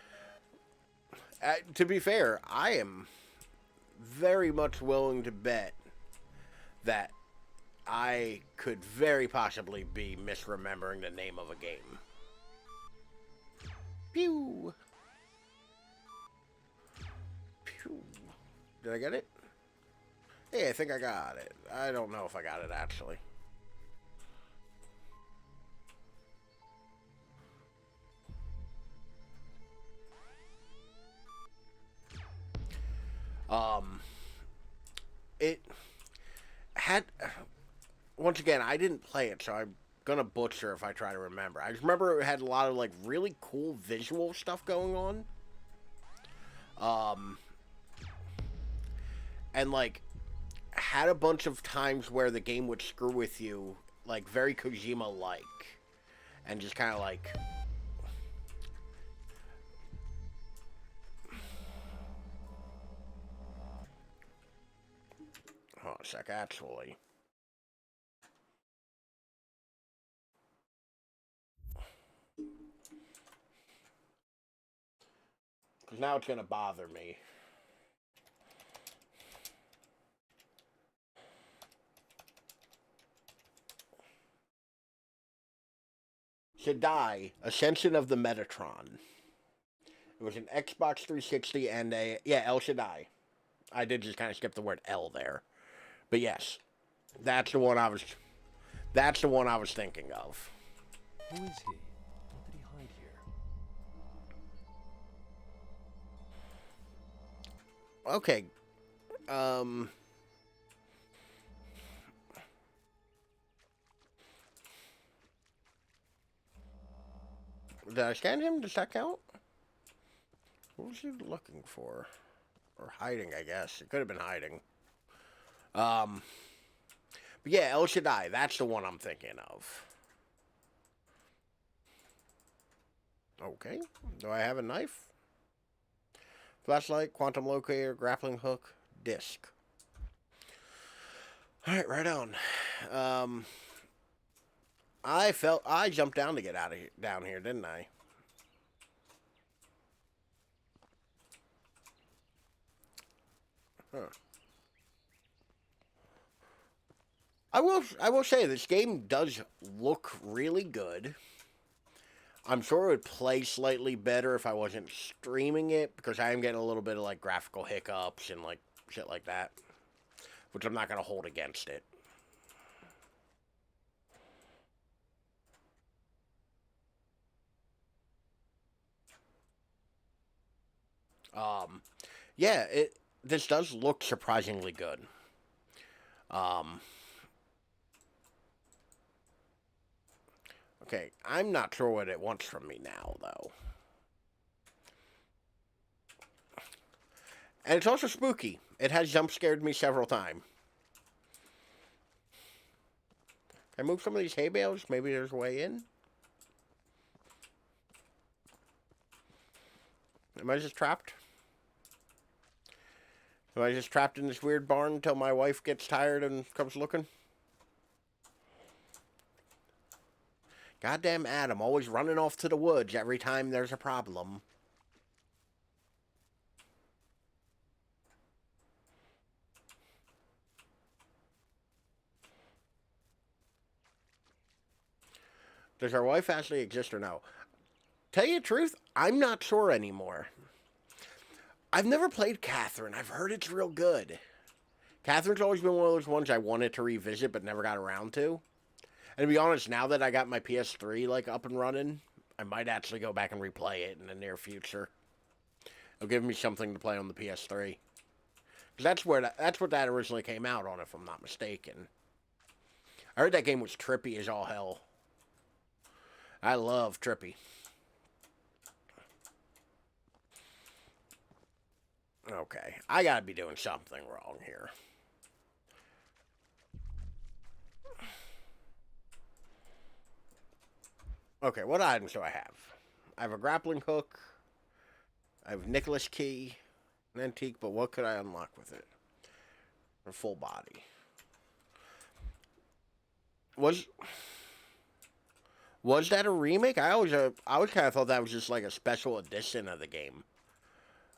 [SPEAKER 1] To be fair, I am very much willing to bet that I could very possibly be misremembering the name of a game. Pew! Did I get it? Hey, I think I got it. I don't know if I got it, actually. It had... Once again, I didn't play it, so I'm gonna butcher if I try to remember. I just remember it had a lot of, like, really cool visual stuff going on. And, like, had a bunch of times where the game would screw with you, like, very Kojima-like. And just kind of, like... Hold on a sec, actually. Because now it's going to bother me. Shaddai, Ascension of the Metatron. It was an Xbox 360 and a... Yeah, El Shaddai. I did just kind of skip the word L there. But yes, that's the one I was... That's the one I was thinking of.
[SPEAKER 4] Who is he? What did he hide here?
[SPEAKER 1] Okay. Did I scan him? Does that count? What was he looking for? Or hiding, I guess. It could have been hiding. But yeah, El Shaddai. That's the one I'm thinking of. Okay. Do I have a knife? Flashlight, quantum locator, grappling hook, disc. Alright, right on. I jumped down to get out of here, down here, didn't I? Huh. I will say this game does look really good. I'm sure it would play slightly better if I wasn't streaming it, because I am getting a little bit of, like, graphical hiccups and, like, shit like that. Which I'm not going to hold against it. Yeah, this does look surprisingly good. Okay, I'm not sure what it wants from me now, though. And it's also spooky. It has jump scared me several times. Can I move some of these hay bales? Maybe there's a way in? Am I just trapped? Am I just trapped in this weird barn until my wife gets tired and comes looking? Goddamn Adam, always running off to the woods every time there's a problem. Does our wife actually exist or no? Tell you the truth, I'm not sure anymore. I've never played Catherine. I've heard it's real good. Catherine's always been one of those ones I wanted to revisit but never got around to. And to be honest, now that I got my PS3 like up and running, I might actually go back and replay it in the near future. It'll give me something to play on the PS3. Because that's what that originally came out on, if I'm not mistaken. I heard that game was trippy as all hell. I love trippy. Okay, I gotta be doing something wrong here. Okay, what items do I have? I have a grappling hook. I have Nicholas key. An antique, but what could I unlock with it? A full body. Was that a remake? I always kind of thought that was just like a special edition of the game.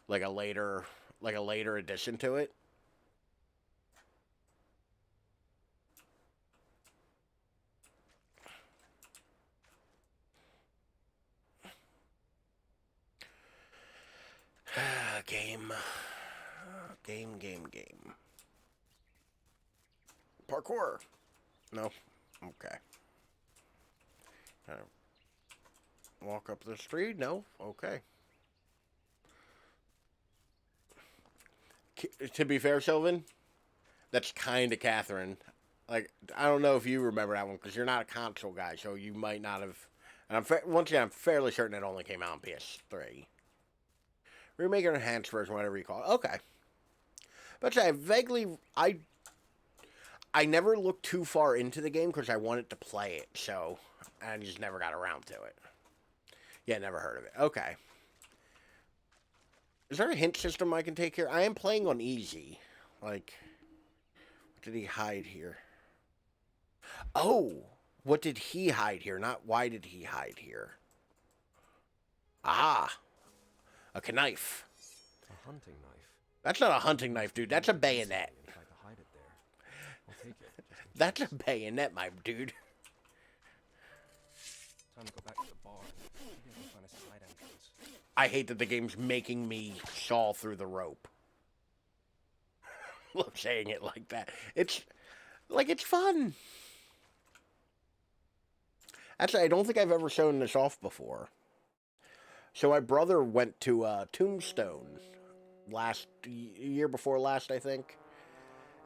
[SPEAKER 1] Like a later addition to it. Game. Game. Parkour. No. Okay. Walk up the street? No? Okay. To be fair, Sylvan, that's kind of Catherine. Like, I don't know if you remember that one, because you're not a console guy, so you might not have... And once again, I'm fairly certain it only came out on PS3. Remake or enhanced version, whatever you call it. Okay. But I vaguely... I never looked too far into the game, because I wanted to play it, so... I just never got around to it. Yeah, never heard of it. Okay. Is there a hint system I can take here? I am playing on easy. Like, what did he hide here? Oh! What did he hide here? Not why did he hide here? Ah! A knife.
[SPEAKER 4] A hunting knife.
[SPEAKER 1] That's not a hunting knife, dude. That's a bayonet.
[SPEAKER 4] If I could hide it there. I'll take it.
[SPEAKER 1] That's a bayonet, my dude.
[SPEAKER 4] Time to go back to the bar. Maybe I can find a side entrance.
[SPEAKER 1] I hate that the game's making me saw through the rope. Look, saying it like that. It's fun. Actually, I don't think I've ever shown this off before. So my brother went to Tombstone year before last, I think.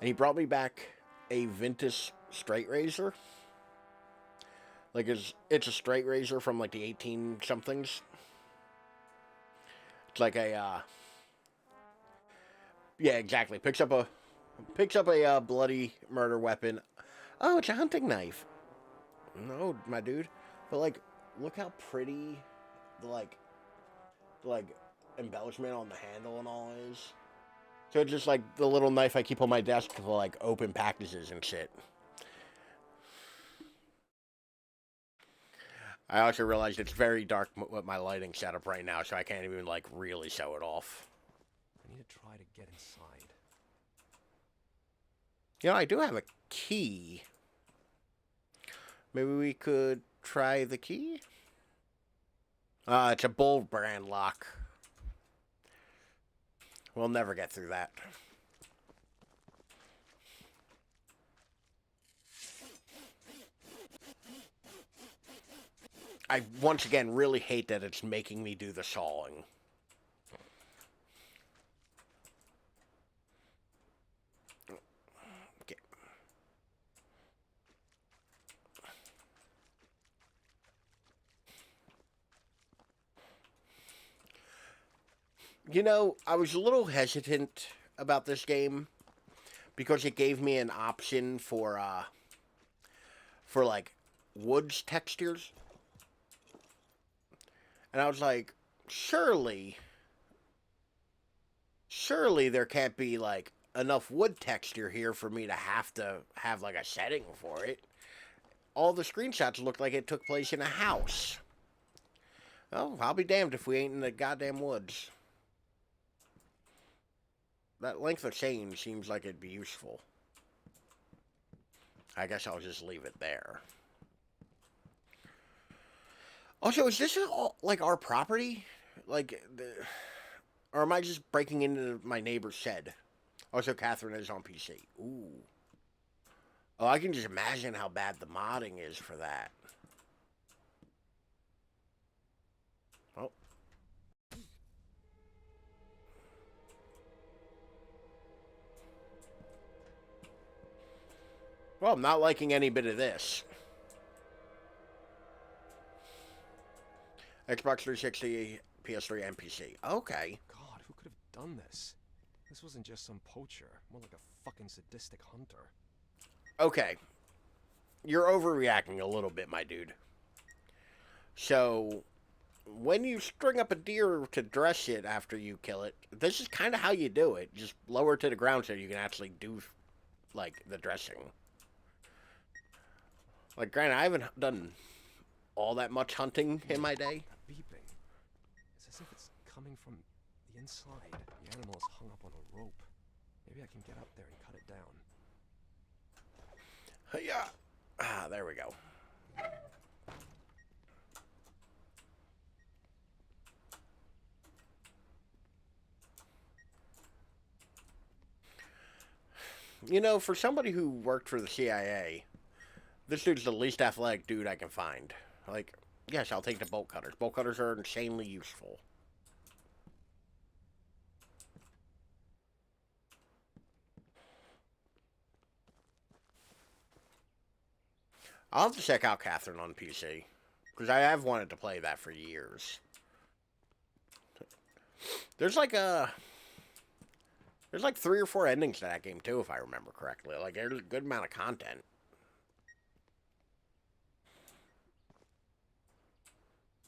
[SPEAKER 1] And he brought me back a vintage straight razor. Like, it's a straight razor from, like, the 18-somethings. It's like a, yeah, exactly. Picks up a bloody murder weapon. Oh, it's a hunting knife. No, my dude. But, like, look how pretty the, like, embellishment on the handle and all is. So it's just, like, the little knife I keep on my desk for, like, open packages and shit. I also realized it's very dark with my lighting setup right now, so I can't even, like, really show it off.
[SPEAKER 4] I need to try to get inside.
[SPEAKER 1] You know, I do have a key. Maybe we could try the key? It's a Bull brand lock. We'll never get through that. I, once again, really hate that it's making me do the sawing. Okay. You know, I was a little hesitant about this game because it gave me an option for like, woods textures. And I was like, surely there can't be, like, enough wood texture here for me to have, like, a setting for it. All the screenshots looked like it took place in a house. Oh, I'll be damned if we ain't in the goddamn woods. That length of chain seems like it'd be useful. I guess I'll just leave it there. Also, is this all, like, our property? Like, or am I just breaking into my neighbor's shed? Also, Catherine is on PC. Ooh. Oh, I can just imagine how bad the modding is for that. Oh. Well, I'm not liking any bit of this. Xbox 360, PS3, and PC. Okay.
[SPEAKER 4] God, who could have done this? This wasn't just some poacher, more like a fucking sadistic hunter.
[SPEAKER 1] Okay. You're overreacting a little bit, my dude. So, when you string up a deer to dress it after you kill it, this is kind of how you do it. Just lower it to the ground so you can actually do, like, the dressing. Like, granted, I haven't done all that much hunting in my day.
[SPEAKER 4] That beeping. It's as if it's coming from the inside. The animal is hung up on a rope. Maybe I can get up there and cut it down.
[SPEAKER 1] Yeah. Ah, there we go. You know, for somebody who worked for the CIA, this dude's the least athletic dude I can find. Like, yes, I'll take the bolt cutters. Bolt cutters are insanely useful. I'll have to check out Catherine on PC. Because I have wanted to play that for years. There's like 3 or 4 endings to that game too, if I remember correctly. Like, there's a good amount of content.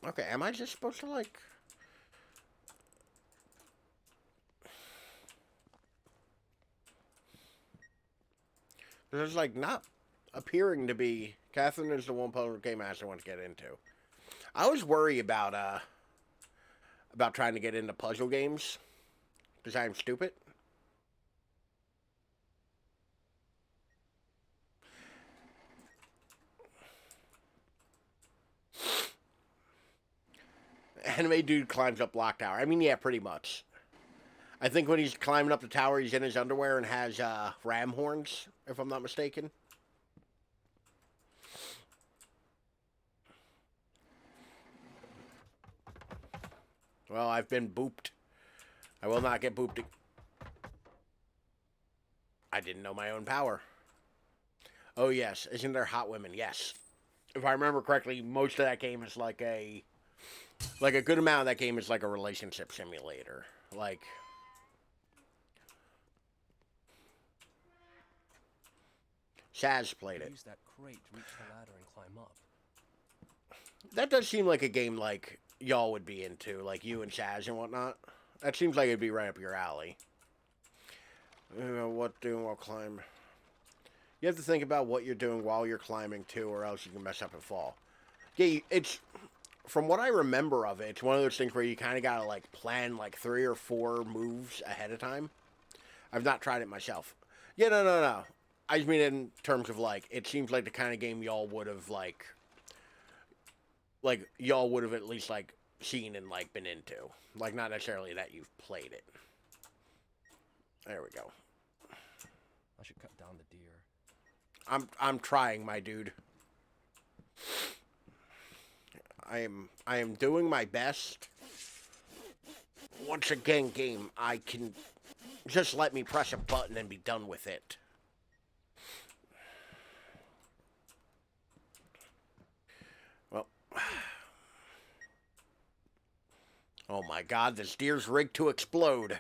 [SPEAKER 1] Okay, am I just supposed to, like... There's, like, not appearing to be... Catherine is the one puzzle game master I want to get into. I always worry about trying to get into puzzle games. Because I'm stupid. Anime dude climbs up block tower. I mean, yeah, pretty much. I think when he's climbing up the tower, he's in his underwear and has ram horns, if I'm not mistaken. Well, I've been booped. I will not get booped. I didn't know my own power. Oh, yes. Isn't there hot women? Yes. If I remember correctly, most of that game is like a good amount of that game is like a relationship simulator. Like... Shaz played it.
[SPEAKER 4] Use that crate to reach the ladder and climb up.
[SPEAKER 1] That does seem like a game like y'all would be into, like you and Shaz and whatnot. That seems like it'd be right up your alley. What doing while climbing? You have to think about what you're doing while you're climbing too, or else you can mess up and fall. Yeah, it's from what I remember of it, it's one of those things where you kind of gotta like plan like 3 or 4 moves ahead of time. I've not tried it myself. Yeah, no. I just mean in terms of like, it seems like the kind of game y'all would have like y'all would have at least like seen and like been into. Like not necessarily that you've played it. There we go.
[SPEAKER 4] I should cut down the deer.
[SPEAKER 1] I'm trying, my dude. I am doing my best. Once again, game, I can just let me press a button and be done with it. Well. Oh my god, this deer's rigged to explode.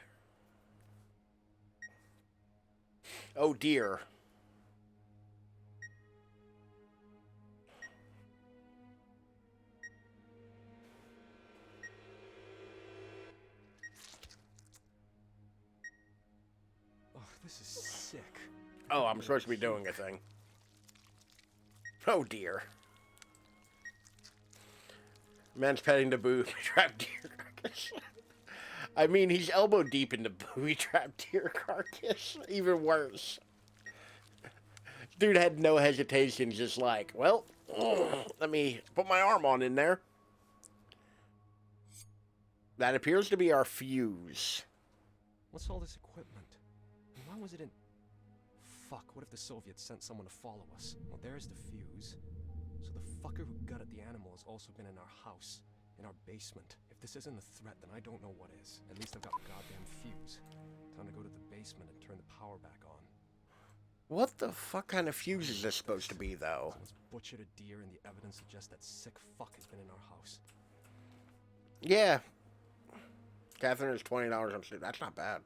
[SPEAKER 1] Oh dear.
[SPEAKER 4] Oh, this is sick.
[SPEAKER 1] Oh, I'm supposed to be doing a thing. Oh dear. Man's petting the booby-trapped deer carcass. I mean, he's elbow deep in the booby-trapped deer carcass. Even worse. Dude had no hesitation, just like, well, let me put my arm on in there. That appears to be our fuse.
[SPEAKER 4] What's all this equipment? And why was it in... Fuck, what if the Soviets sent someone to follow us? Well, there's the fuse. So the fucker who gutted the animal has also been in our house. In our basement. If this isn't a threat, then I don't know what is. At least I've got the goddamn fuse. Time to go to the basement and turn the power back on.
[SPEAKER 1] What the fuck kind of fuse is this supposed to be, though?
[SPEAKER 4] Someone's butchered a deer and the evidence suggests that sick fuck has been in our house.
[SPEAKER 1] Yeah. Catherine is $20 on Steam. That's not bad.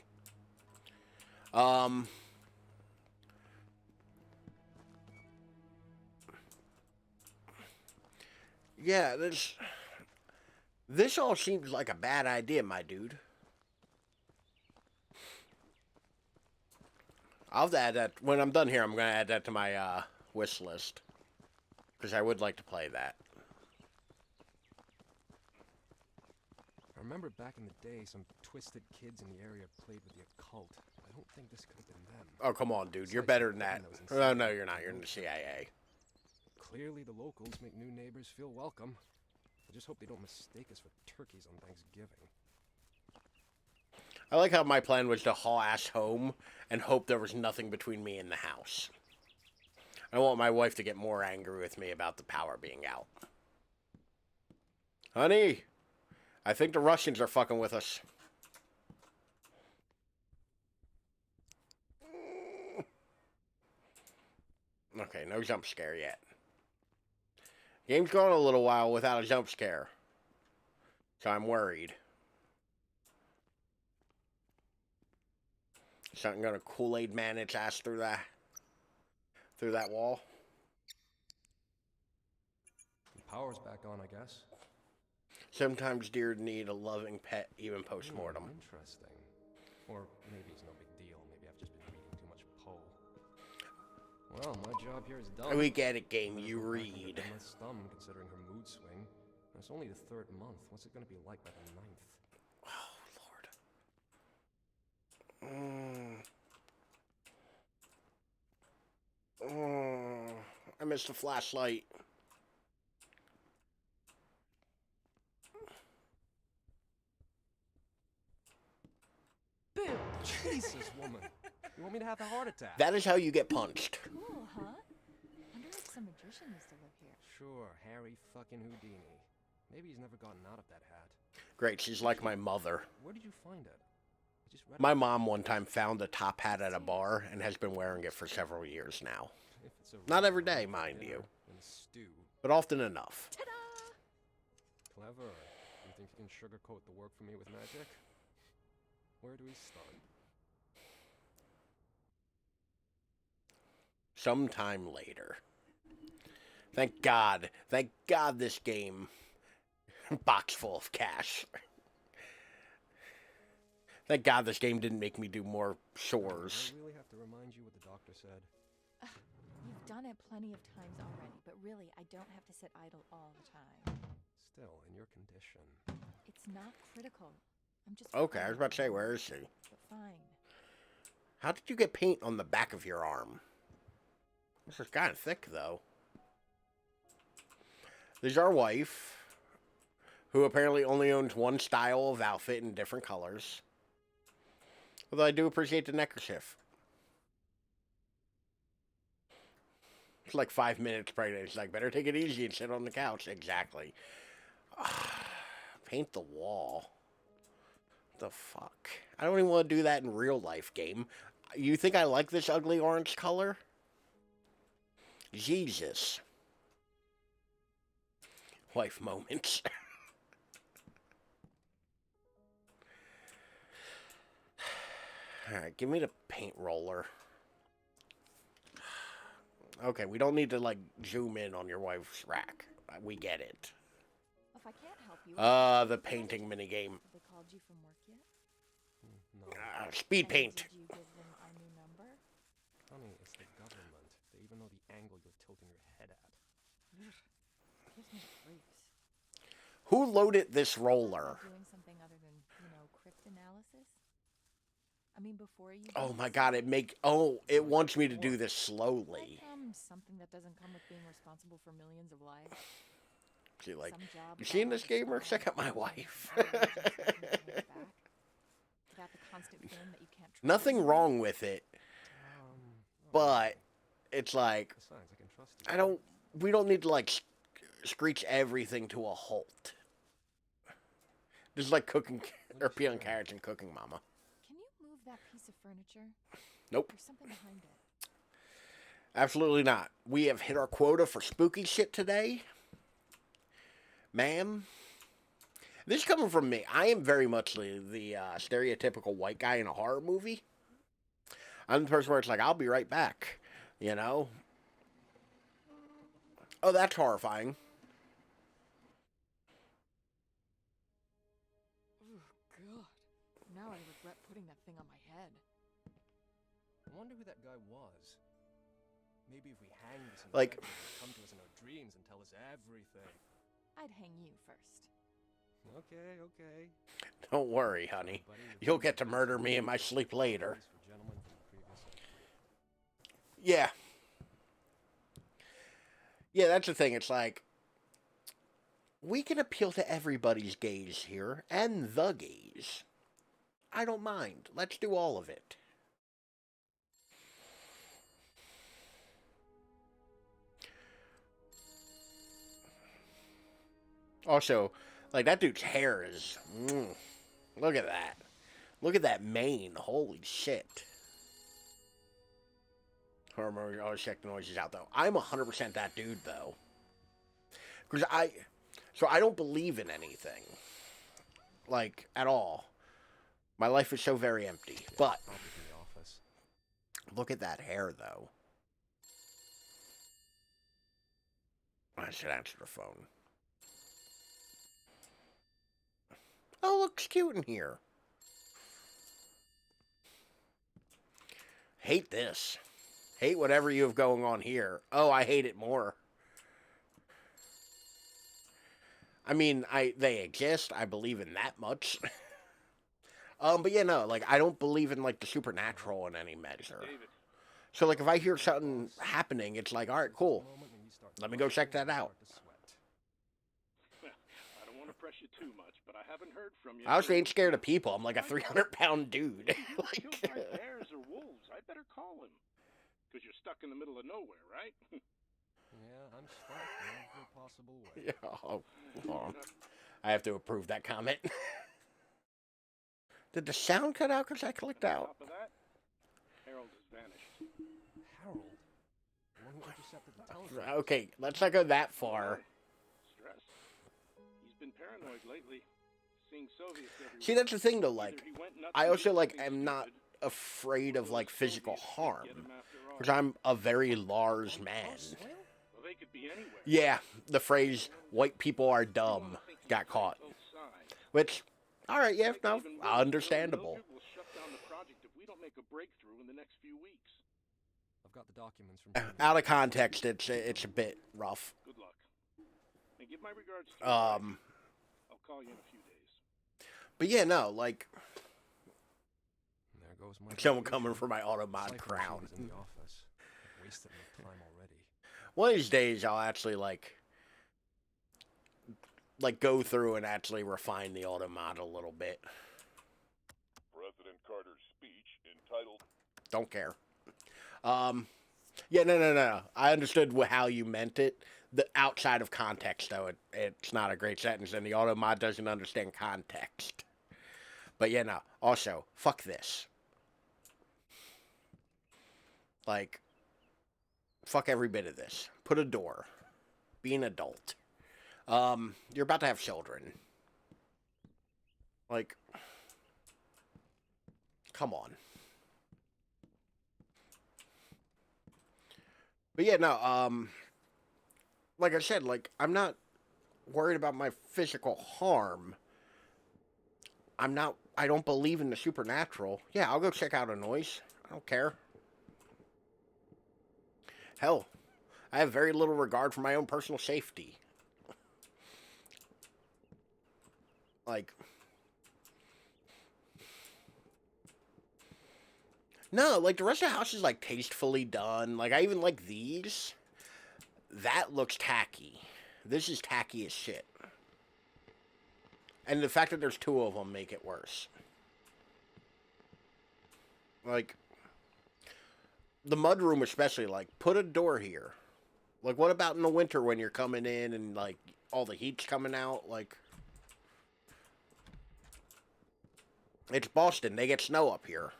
[SPEAKER 1] Yeah, this all seems like a bad idea, my dude. I'll have to add that. When I'm done here, I'm going to add that to my wish list. Because I would like to play that.
[SPEAKER 4] I remember back in the day, some twisted kids in the area played with the occult. I don't think this could have been them.
[SPEAKER 1] Oh, come on, dude. You're better than that. Oh, no, you're not. You're in the CIA.
[SPEAKER 4] Clearly, the locals make new neighbors feel welcome. I just hope they don't mistake us for turkeys on Thanksgiving.
[SPEAKER 1] I like how my plan was to haul ass home and hope there was nothing between me and the house. I want my wife to get more angry with me about the power being out. Honey, I think the Russians are fucking with us. Okay, no jump scare yet. Game's going a little while without a jump scare. So I'm worried. Something gonna Kool-Aid man its ass through that wall.
[SPEAKER 4] The power's back on, I guess.
[SPEAKER 1] Sometimes deer need a loving pet, even post-mortem.
[SPEAKER 4] Interesting. Or maybe it's no big deal. Maybe I've just been reading too much Poe. Well, my job here is done.
[SPEAKER 1] We get it, game. You read.
[SPEAKER 4] Month's thumb, considering her mood swing. It's only the 3rd month. What's it going to be like by the 9th?
[SPEAKER 1] Oh, Lord. I missed the flashlight.
[SPEAKER 4] Bill! Jesus, woman! You want me to have a heart attack?
[SPEAKER 1] That is how you get punched.
[SPEAKER 3] Cool, huh? Wonder if some magician used to live here.
[SPEAKER 4] Sure, Harry fucking Houdini. Maybe he's never gotten out of that hat.
[SPEAKER 1] Great, she's like my mother.
[SPEAKER 4] Where did you find it? I just read
[SPEAKER 1] My mom one time found a top hat at a bar and has been wearing it for several years now.
[SPEAKER 4] If it's a
[SPEAKER 1] Not
[SPEAKER 4] real
[SPEAKER 1] every day,
[SPEAKER 4] dinner
[SPEAKER 1] mind you,
[SPEAKER 4] and a stew.
[SPEAKER 1] but often enough.
[SPEAKER 4] Clever. You think you can sugarcoat the work for me with magic? Where do we start?
[SPEAKER 1] Sometime later. Thank God this game, box full of cash. Thank God this game didn't make me do more chores.
[SPEAKER 4] I really have to remind you what the doctor said.
[SPEAKER 3] You've done it plenty of times already, but really, I don't have to sit idle all the time.
[SPEAKER 4] Still, in your condition.
[SPEAKER 3] It's not critical. I'm just
[SPEAKER 1] Okay, I was
[SPEAKER 3] fine,
[SPEAKER 1] about to say, where is she?
[SPEAKER 3] but fine.
[SPEAKER 1] How did you get paint on the back of your arm? This is kind of thick, though. This is our wife, who apparently only owns one style of outfit in different colors. Although I do appreciate the neckerchief. It's like 5 minutes pregnant. It's like, better take it easy and sit on the couch. Exactly. Paint the wall. The fuck? I don't even want to do that in real life, game. You think I like this ugly orange color? Jesus. Wife moments. Alright, give me the paint roller. Okay, we don't need to, like, zoom in on your wife's rack. We get it.
[SPEAKER 3] If I can't help you,
[SPEAKER 1] The painting minigame.
[SPEAKER 3] have they called you from work yet?
[SPEAKER 4] No.
[SPEAKER 1] Speed
[SPEAKER 3] And
[SPEAKER 1] paint.
[SPEAKER 3] Did you give them our new number?
[SPEAKER 4] Honey, it's the government. They even know the angle you're tilting your head at.
[SPEAKER 3] Gives me the creeps.
[SPEAKER 1] Who loaded this
[SPEAKER 3] Thought
[SPEAKER 1] roller?
[SPEAKER 3] about doing something other than, crypt analysis. I mean, before you.
[SPEAKER 1] Oh
[SPEAKER 3] do
[SPEAKER 1] my
[SPEAKER 3] this,
[SPEAKER 1] god, it wants me to do this slowly.
[SPEAKER 3] something that doesn't come with being responsible for millions of lives.
[SPEAKER 1] See, like,
[SPEAKER 3] Some job
[SPEAKER 1] you seen
[SPEAKER 3] without
[SPEAKER 1] this gamer?
[SPEAKER 3] style,
[SPEAKER 1] Check out my
[SPEAKER 3] some
[SPEAKER 1] wife.
[SPEAKER 3] obligations that you can't take back, without the constant feeling that you can't trust
[SPEAKER 1] Nothing
[SPEAKER 3] anyone.
[SPEAKER 1] wrong with it, but it's like,
[SPEAKER 4] Besides, I can trust you.
[SPEAKER 1] we don't need to, like, screech everything to a halt. This is like cooking, or peeling carrots and cooking mama.
[SPEAKER 3] Can you move that piece of furniture?
[SPEAKER 1] Nope.
[SPEAKER 3] There's something behind it.
[SPEAKER 1] Absolutely not. We have hit our quota for spooky shit today. Ma'am. This is coming from me. I am very much the stereotypical white guy in a horror movie. I'm the person where it's like, I'll be right back. You know? Oh, that's horrifying.
[SPEAKER 3] Oh, God. Now I regret putting that thing on my head.
[SPEAKER 4] I wonder who that guy was. Maybe if we hang this in
[SPEAKER 1] Like-
[SPEAKER 4] the bed, he'll come to us in our dreams and tell us everything.
[SPEAKER 3] I'd hang you first.
[SPEAKER 4] Okay, okay.
[SPEAKER 1] Don't worry, honey.
[SPEAKER 4] Buddy,
[SPEAKER 1] You'll get to murder me in my sleep later.
[SPEAKER 4] Advice for gentlemen from the previous-
[SPEAKER 1] Yeah. Yeah, that's the thing. It's like, we can appeal to everybody's gaze here, and the gaze. I don't mind. Let's do all of it. Also, like, that dude's hair is... look at that. Look at that mane. Holy shit. Hormone, always check the noises out, though. I'm 100% that dude, though. Because So I don't believe in anything. Like, at all. My life is so very empty. But,
[SPEAKER 4] I'll be in the office.
[SPEAKER 1] look at that hair, though. I should answer the phone. Oh, looks cute in here. Hate this. Hate whatever you have going on here. Oh, I hate it more. I mean, they exist. I believe in that much. But yeah, no, like, I don't believe in, like, the supernatural in any measure. So, like, if I hear something happening, it's like, alright, cool. Let me go check that out.
[SPEAKER 8] I don't want to press you too much, but I haven't heard from you.
[SPEAKER 1] I also ain't scared of people. I'm like a 300-pound dude.
[SPEAKER 8] Killed by bears or wolves, I better call him. Because you're stuck in the middle of nowhere, right?
[SPEAKER 4] Yeah, I'm stuck in every possible way.
[SPEAKER 1] Yeah, hold on. I have to approve that comment. Did the sound cut out because I clicked out?
[SPEAKER 8] On top of that, Harold has vanished.
[SPEAKER 4] Harold? The one who intercepted the telephone?
[SPEAKER 1] Okay, let's not go that far.
[SPEAKER 8] Stress. He's been paranoid lately. Seeing Soviets everywhere.
[SPEAKER 1] See, that's the thing, though, like,
[SPEAKER 8] Either he went nuts
[SPEAKER 1] I
[SPEAKER 8] and
[SPEAKER 1] also,
[SPEAKER 8] did
[SPEAKER 1] like,
[SPEAKER 8] something
[SPEAKER 1] am not
[SPEAKER 8] stupid,
[SPEAKER 1] afraid of, like, physical harm.
[SPEAKER 8] get him after all.
[SPEAKER 1] Because I'm a very large man.
[SPEAKER 8] Well, they could be anywhere.
[SPEAKER 1] Yeah, the phrase, white people are dumb, got caught. Which, alright, yeah, no, understandable.
[SPEAKER 8] Mildred will shut down the project if we don't make a breakthrough in the next few weeks.
[SPEAKER 4] I've got the documents from...
[SPEAKER 1] Out of context, it's a bit rough.
[SPEAKER 8] Good luck. And give my regards to
[SPEAKER 1] I'll
[SPEAKER 8] call you in a few days.
[SPEAKER 1] But yeah, no, like,
[SPEAKER 4] There goes my
[SPEAKER 1] someone
[SPEAKER 4] vacation.
[SPEAKER 1] coming for my automod
[SPEAKER 4] Cycling
[SPEAKER 1] crown.
[SPEAKER 4] machine is in the office. I've wasted my time already.
[SPEAKER 1] One of these days, I'll actually, like, go through and actually refine the automod a little bit.
[SPEAKER 9] President Carter's speech entitled...
[SPEAKER 1] Don't care. Yeah, no. I understood how you meant it. The outside of context, though, it's not a great sentence, and the automod doesn't understand context. But yeah, no. Also, fuck this. Like, fuck every bit of this. Put a door. Be an adult. You're about to have children. Like, come on. But yeah, no, like I said, like, I'm not worried about my physical harm. I don't believe in the supernatural. Yeah, I'll go check out a noise. I don't care. Hell, I have very little regard for my own personal safety. Like, no, like, the rest of the house is, like, tastefully done. Like, I even like these. That looks tacky. This is tacky as shit. And the fact that there's two of them make it worse. Like, the mudroom especially, like, put a door here. Like, what about in the winter when you're coming in and, like, all the heat's coming out? Like, it's Boston. They get snow up here.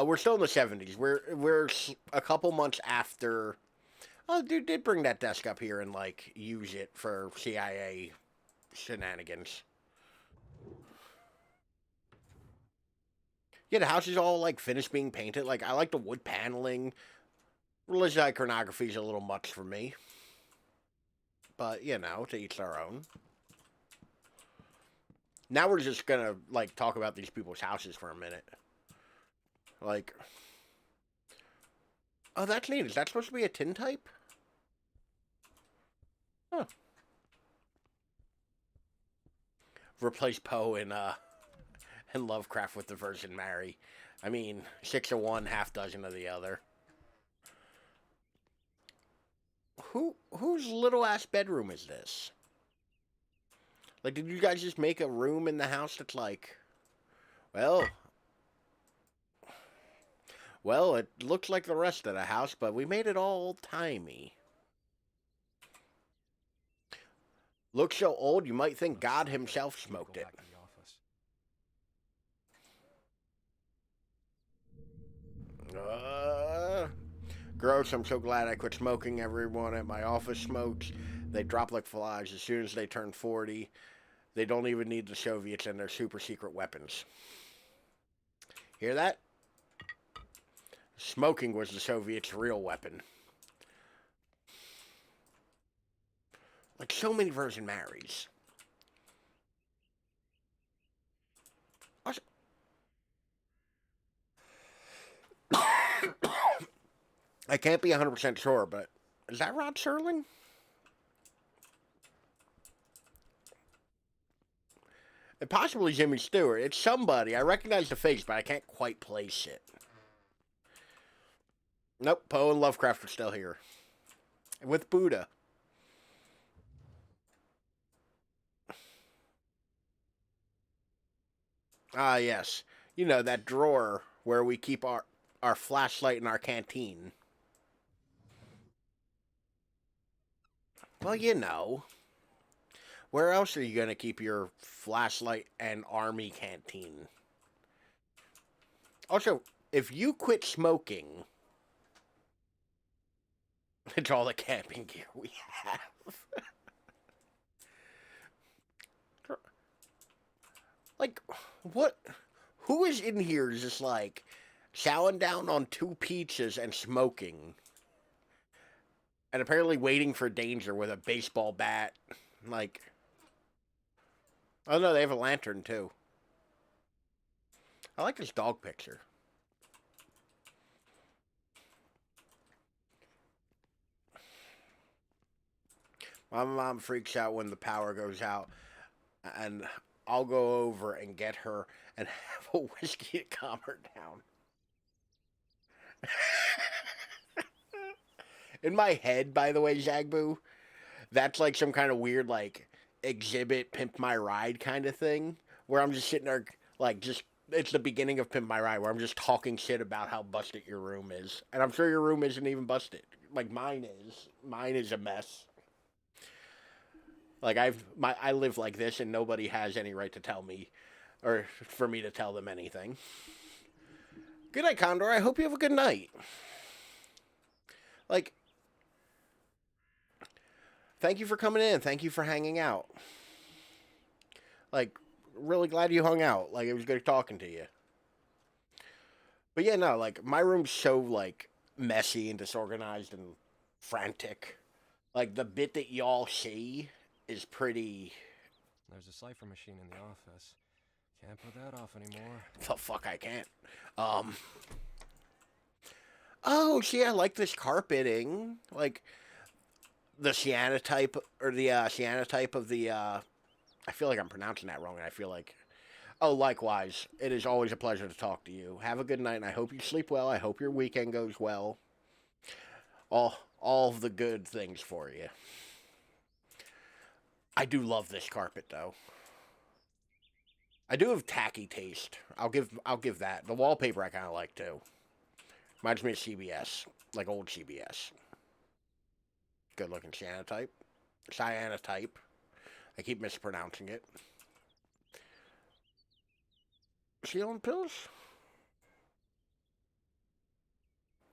[SPEAKER 1] We're still in the 70s. We're a couple months after... Oh, dude did bring that desk up here and, like, use it for CIA shenanigans. Yeah, the house is all, like, finished being painted. Like, I like the wood paneling. Religious iconography is a little much for me. But, you know, to each their own. Now we're just gonna, like, talk about these people's houses for a minute. Like... Oh, that's neat. Is that supposed to be a tintype? Huh. Replace Poe in Lovecraft with the Virgin Mary. I mean, 6 of one, half dozen of the other. Whose little ass bedroom is this? Like, did you guys just make a room in the house that's like, well, it looks like the rest of the house, but we made it all old-timey. Looks so old, you might think God himself smoked it. Gross, I'm so glad I quit smoking. Everyone at my office smokes. They drop like flies as soon as they turn 40. They don't even need the Soviets and their super secret weapons. Hear that? Smoking was the Soviets' real weapon. Like so many Virgin Marys. I can't be 100% sure, but is that Rod Serling? And possibly Jimmy Stewart. It's somebody. I recognize the face, but I can't quite place it. Nope, Poe and Lovecraft are still here. With Buddha. Ah, yes. You know, that drawer where we keep our flashlight in our canteen. Well, you know. Where else are you going to keep your flashlight and army canteen? Also, if you quit smoking, it's all the camping gear we have. Like, what? Who is in here just like chowing down on 2 pizzas and smoking? And apparently waiting for danger with a baseball bat. Like, oh no, they have a lantern too. I like this dog picture. My mom freaks out when the power goes out, and I'll go over and get her and have a whiskey to calm her down. In my head, by the way, Zagboo, that's like some kind of weird, like, exhibit Pimp My Ride kind of thing, where I'm just sitting there, like, just, it's the beginning of Pimp My Ride, where I'm just talking shit about how busted your room is. And I'm sure your room isn't even busted. Like, mine is. Mine is a mess. Like, I live like this, and nobody has any right to tell me, or for me to tell them anything. Good night, Condor. I hope you have a good night. Like, thank you for coming in. Thank you for hanging out. Like, really glad you hung out. Like, it was good talking to you. But yeah, no, like, my room's so, like, messy and disorganized and frantic. Like, the bit that y'all see is pretty...
[SPEAKER 4] There's a cipher machine in the office. Can't put that off anymore.
[SPEAKER 1] The fuck I can't. Oh, see, I like this carpeting. Like, the cyanotype, or the cyanotype of the, I feel like I'm pronouncing that wrong, and I feel like... Oh, likewise. It is always a pleasure to talk to you. Have a good night, and I hope you sleep well. I hope your weekend goes well. All of the good things for you. I do love this carpet, though. I do have tacky taste. I'll give that. The wallpaper I kind of like, too. Reminds me of CBS. Like old CBS. Good looking cyanotype. Cyanotype. I keep mispronouncing it. She on pills?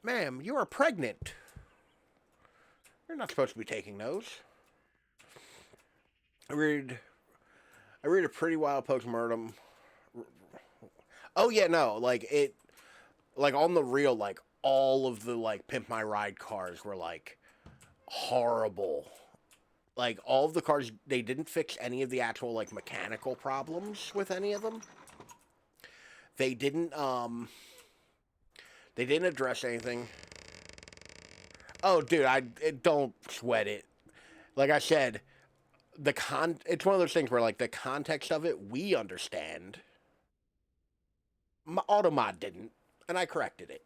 [SPEAKER 1] Ma'am, you are pregnant. You're not supposed to be taking those. I read a pretty wild postmortem. Oh yeah, no, like it, like on the real, like all of the like Pimp My Ride cars were like horrible. Like all of the cars, they didn't fix any of the actual like mechanical problems with any of them. They didn't address anything. Oh, dude, don't sweat it. Like I said, it's one of those things where like the context of it we understand. My Automod didn't, and I corrected it.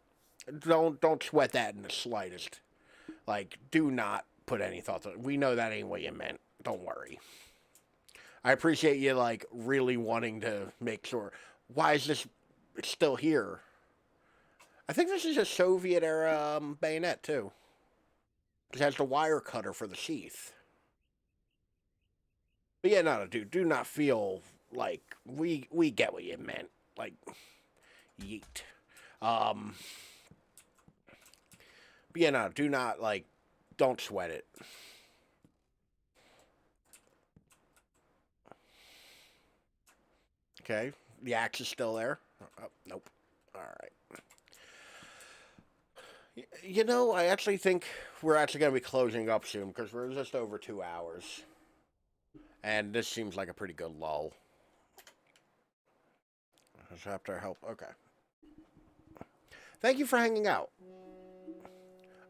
[SPEAKER 1] Don't sweat that in the slightest. Like, do not put any thought to it. We know that ain't what you meant. Don't worry. I appreciate you like really wanting to make sure. Why is this still here? I think this is a Soviet era bayonet too. It has the wire cutter for the sheath. But yeah, no, dude, do not feel like we get what you meant. Like, yeet. But yeah, no, do not like, don't sweat it. Okay, the axe is still there. Oh, nope. All right. You know, I actually think we're actually going to be closing up soon because we're just over 2 hours. And this seems like a pretty good lull. Just after help. Okay. Thank you for hanging out.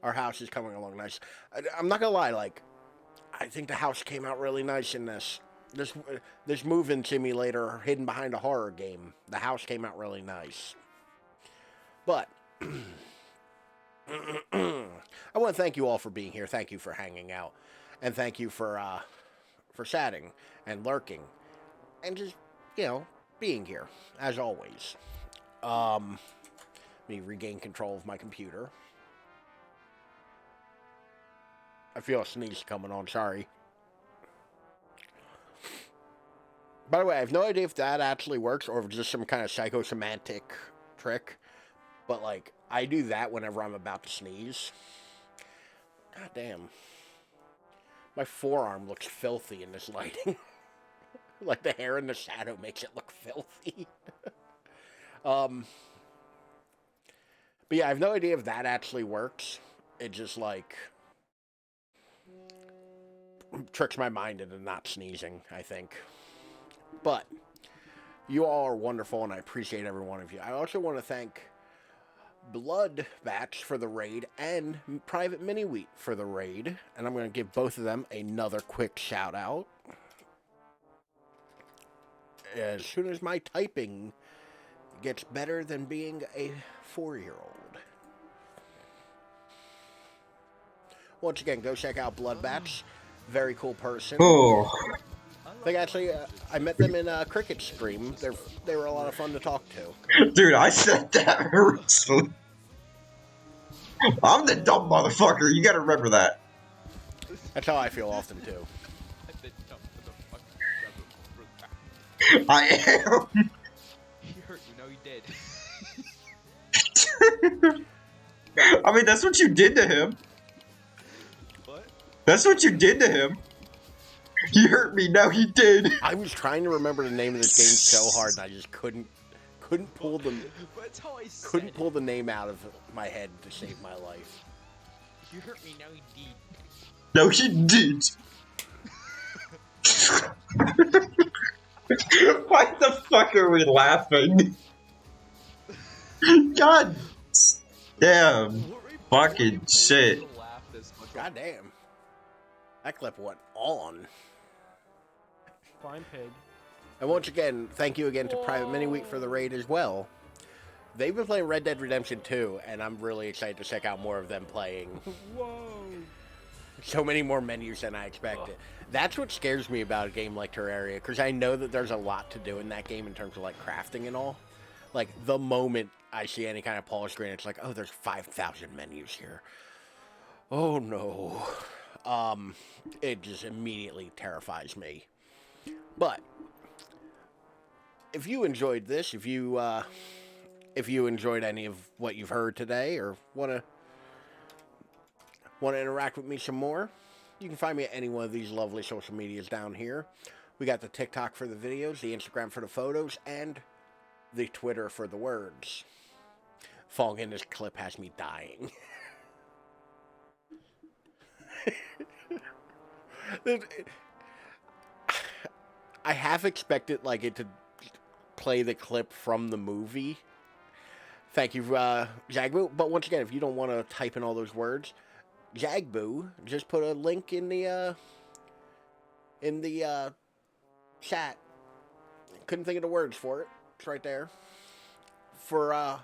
[SPEAKER 1] Our house is coming along nice. I'm not going to lie, like, I think the house came out really nice in this. This move-in simulator hidden behind a horror game. The house came out really nice. But I want to thank you all for being here. Thank you for hanging out, and thank you for chatting and lurking, and just being here as always. Let me regain control of my computer. I feel a sneeze coming on. Sorry. By the way, I have no idea if that actually works or if it's just some kind of psychosemantic trick. But, like, I do that whenever I'm about to sneeze. God damn. My forearm looks filthy in this lighting. Like, the hair in the shadow makes it look filthy. But yeah, I have no idea if that actually works. It just, like, tricks my mind into not sneezing, I think. But you all are wonderful, and I appreciate every one of you. I also want to thank Blood Batch for the raid and Private Mini Wheat for the raid, and I'm going to give both of them another quick shout out as soon as my typing gets better than being a 4-year-old. Once again, go check out Blood Batch. Very cool person.
[SPEAKER 7] Oh.
[SPEAKER 1] I think actually I met them in a cricket stream. They were a lot of fun to talk to.
[SPEAKER 7] Dude, I said that recently. I'm the dumb motherfucker. You gotta remember that.
[SPEAKER 1] That's how I feel often too.
[SPEAKER 7] I am.
[SPEAKER 6] He hurt you. No, he did.
[SPEAKER 7] I mean, that's what you did to him.
[SPEAKER 6] What?
[SPEAKER 7] That's what you did to him. He hurt me. No, he did.
[SPEAKER 1] I was trying to remember the name of this game so hard, and I just couldn't pull the name out of my head to save my life.
[SPEAKER 6] You hurt me. Now he did.
[SPEAKER 7] No, he did. Why the fuck are we laughing? God damn. Fucking shit.
[SPEAKER 1] God damn. That clip went on.
[SPEAKER 2] Fine pig.
[SPEAKER 1] And once again, thank you again to Private Mini Wheat for the raid as well. They've been playing Red Dead Redemption 2, and I'm really excited to check out more of them playing.
[SPEAKER 2] Whoa.
[SPEAKER 1] So many more menus than I expected. That's what scares me about a game like Terraria, because I know that there's a lot to do in that game in terms of like crafting and all. Like the moment I see any kind of polish screen, it's like, oh, there's 5,000 menus here. Oh no. It just immediately terrifies me. But if you enjoyed this, if you enjoyed any of what you've heard today, or want to interact with me some more, you can find me at any one of these lovely social medias down here. We got the TikTok for the videos, the Instagram for the photos, and the Twitter for the words. Falling in this clip has me dying. I half expected like it to play the clip from the movie. Thank you, Jagboo. But once again, if you don't want to type in all those words, Jagboo just put a link in the chat. Couldn't think of the words for it. It's right there. For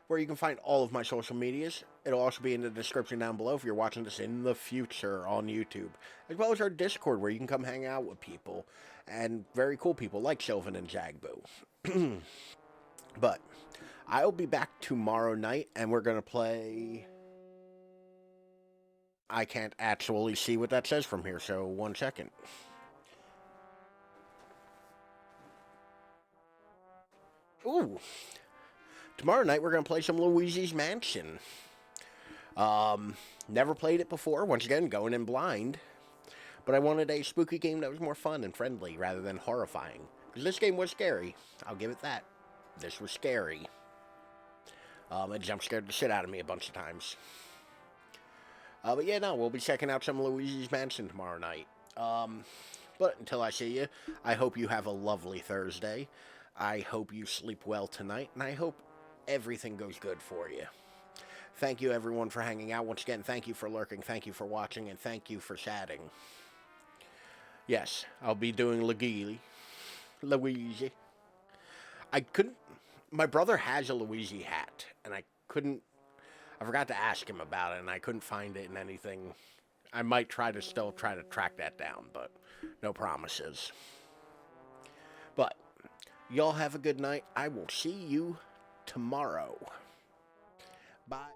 [SPEAKER 1] where you can find all of my social medias. It'll also be in the description down below if you're watching this in the future on YouTube, as well as our Discord where you can come hang out with people and very cool people like Sylvan and Jagbu. But I'll be back tomorrow night and we're going to play... I can't actually see what that says from here, so 1 second. Ooh. Tomorrow night we're going to play some Luigi's Mansion. Never played it before, once again, going in blind. But I wanted a spooky game that was more fun and friendly rather than horrifying. Because this game was scary. I'll give it that. This was scary. It jump scared the shit out of me a bunch of times. But yeah, no, we'll be checking out some Luigi's Mansion tomorrow night. But until I see you, I hope you have a lovely Thursday. I hope you sleep well tonight, and I hope everything goes good for you. Thank you, everyone, for hanging out. Once again, thank you for lurking, thank you for watching, and thank you for chatting. Yes, I'll be doing Luigi. I couldn't... My brother has a Luigi hat, and I forgot to ask him about it, and I couldn't find it in anything. I might still try to track that down, but no promises. But, y'all have a good night. I will see you tomorrow. Bye.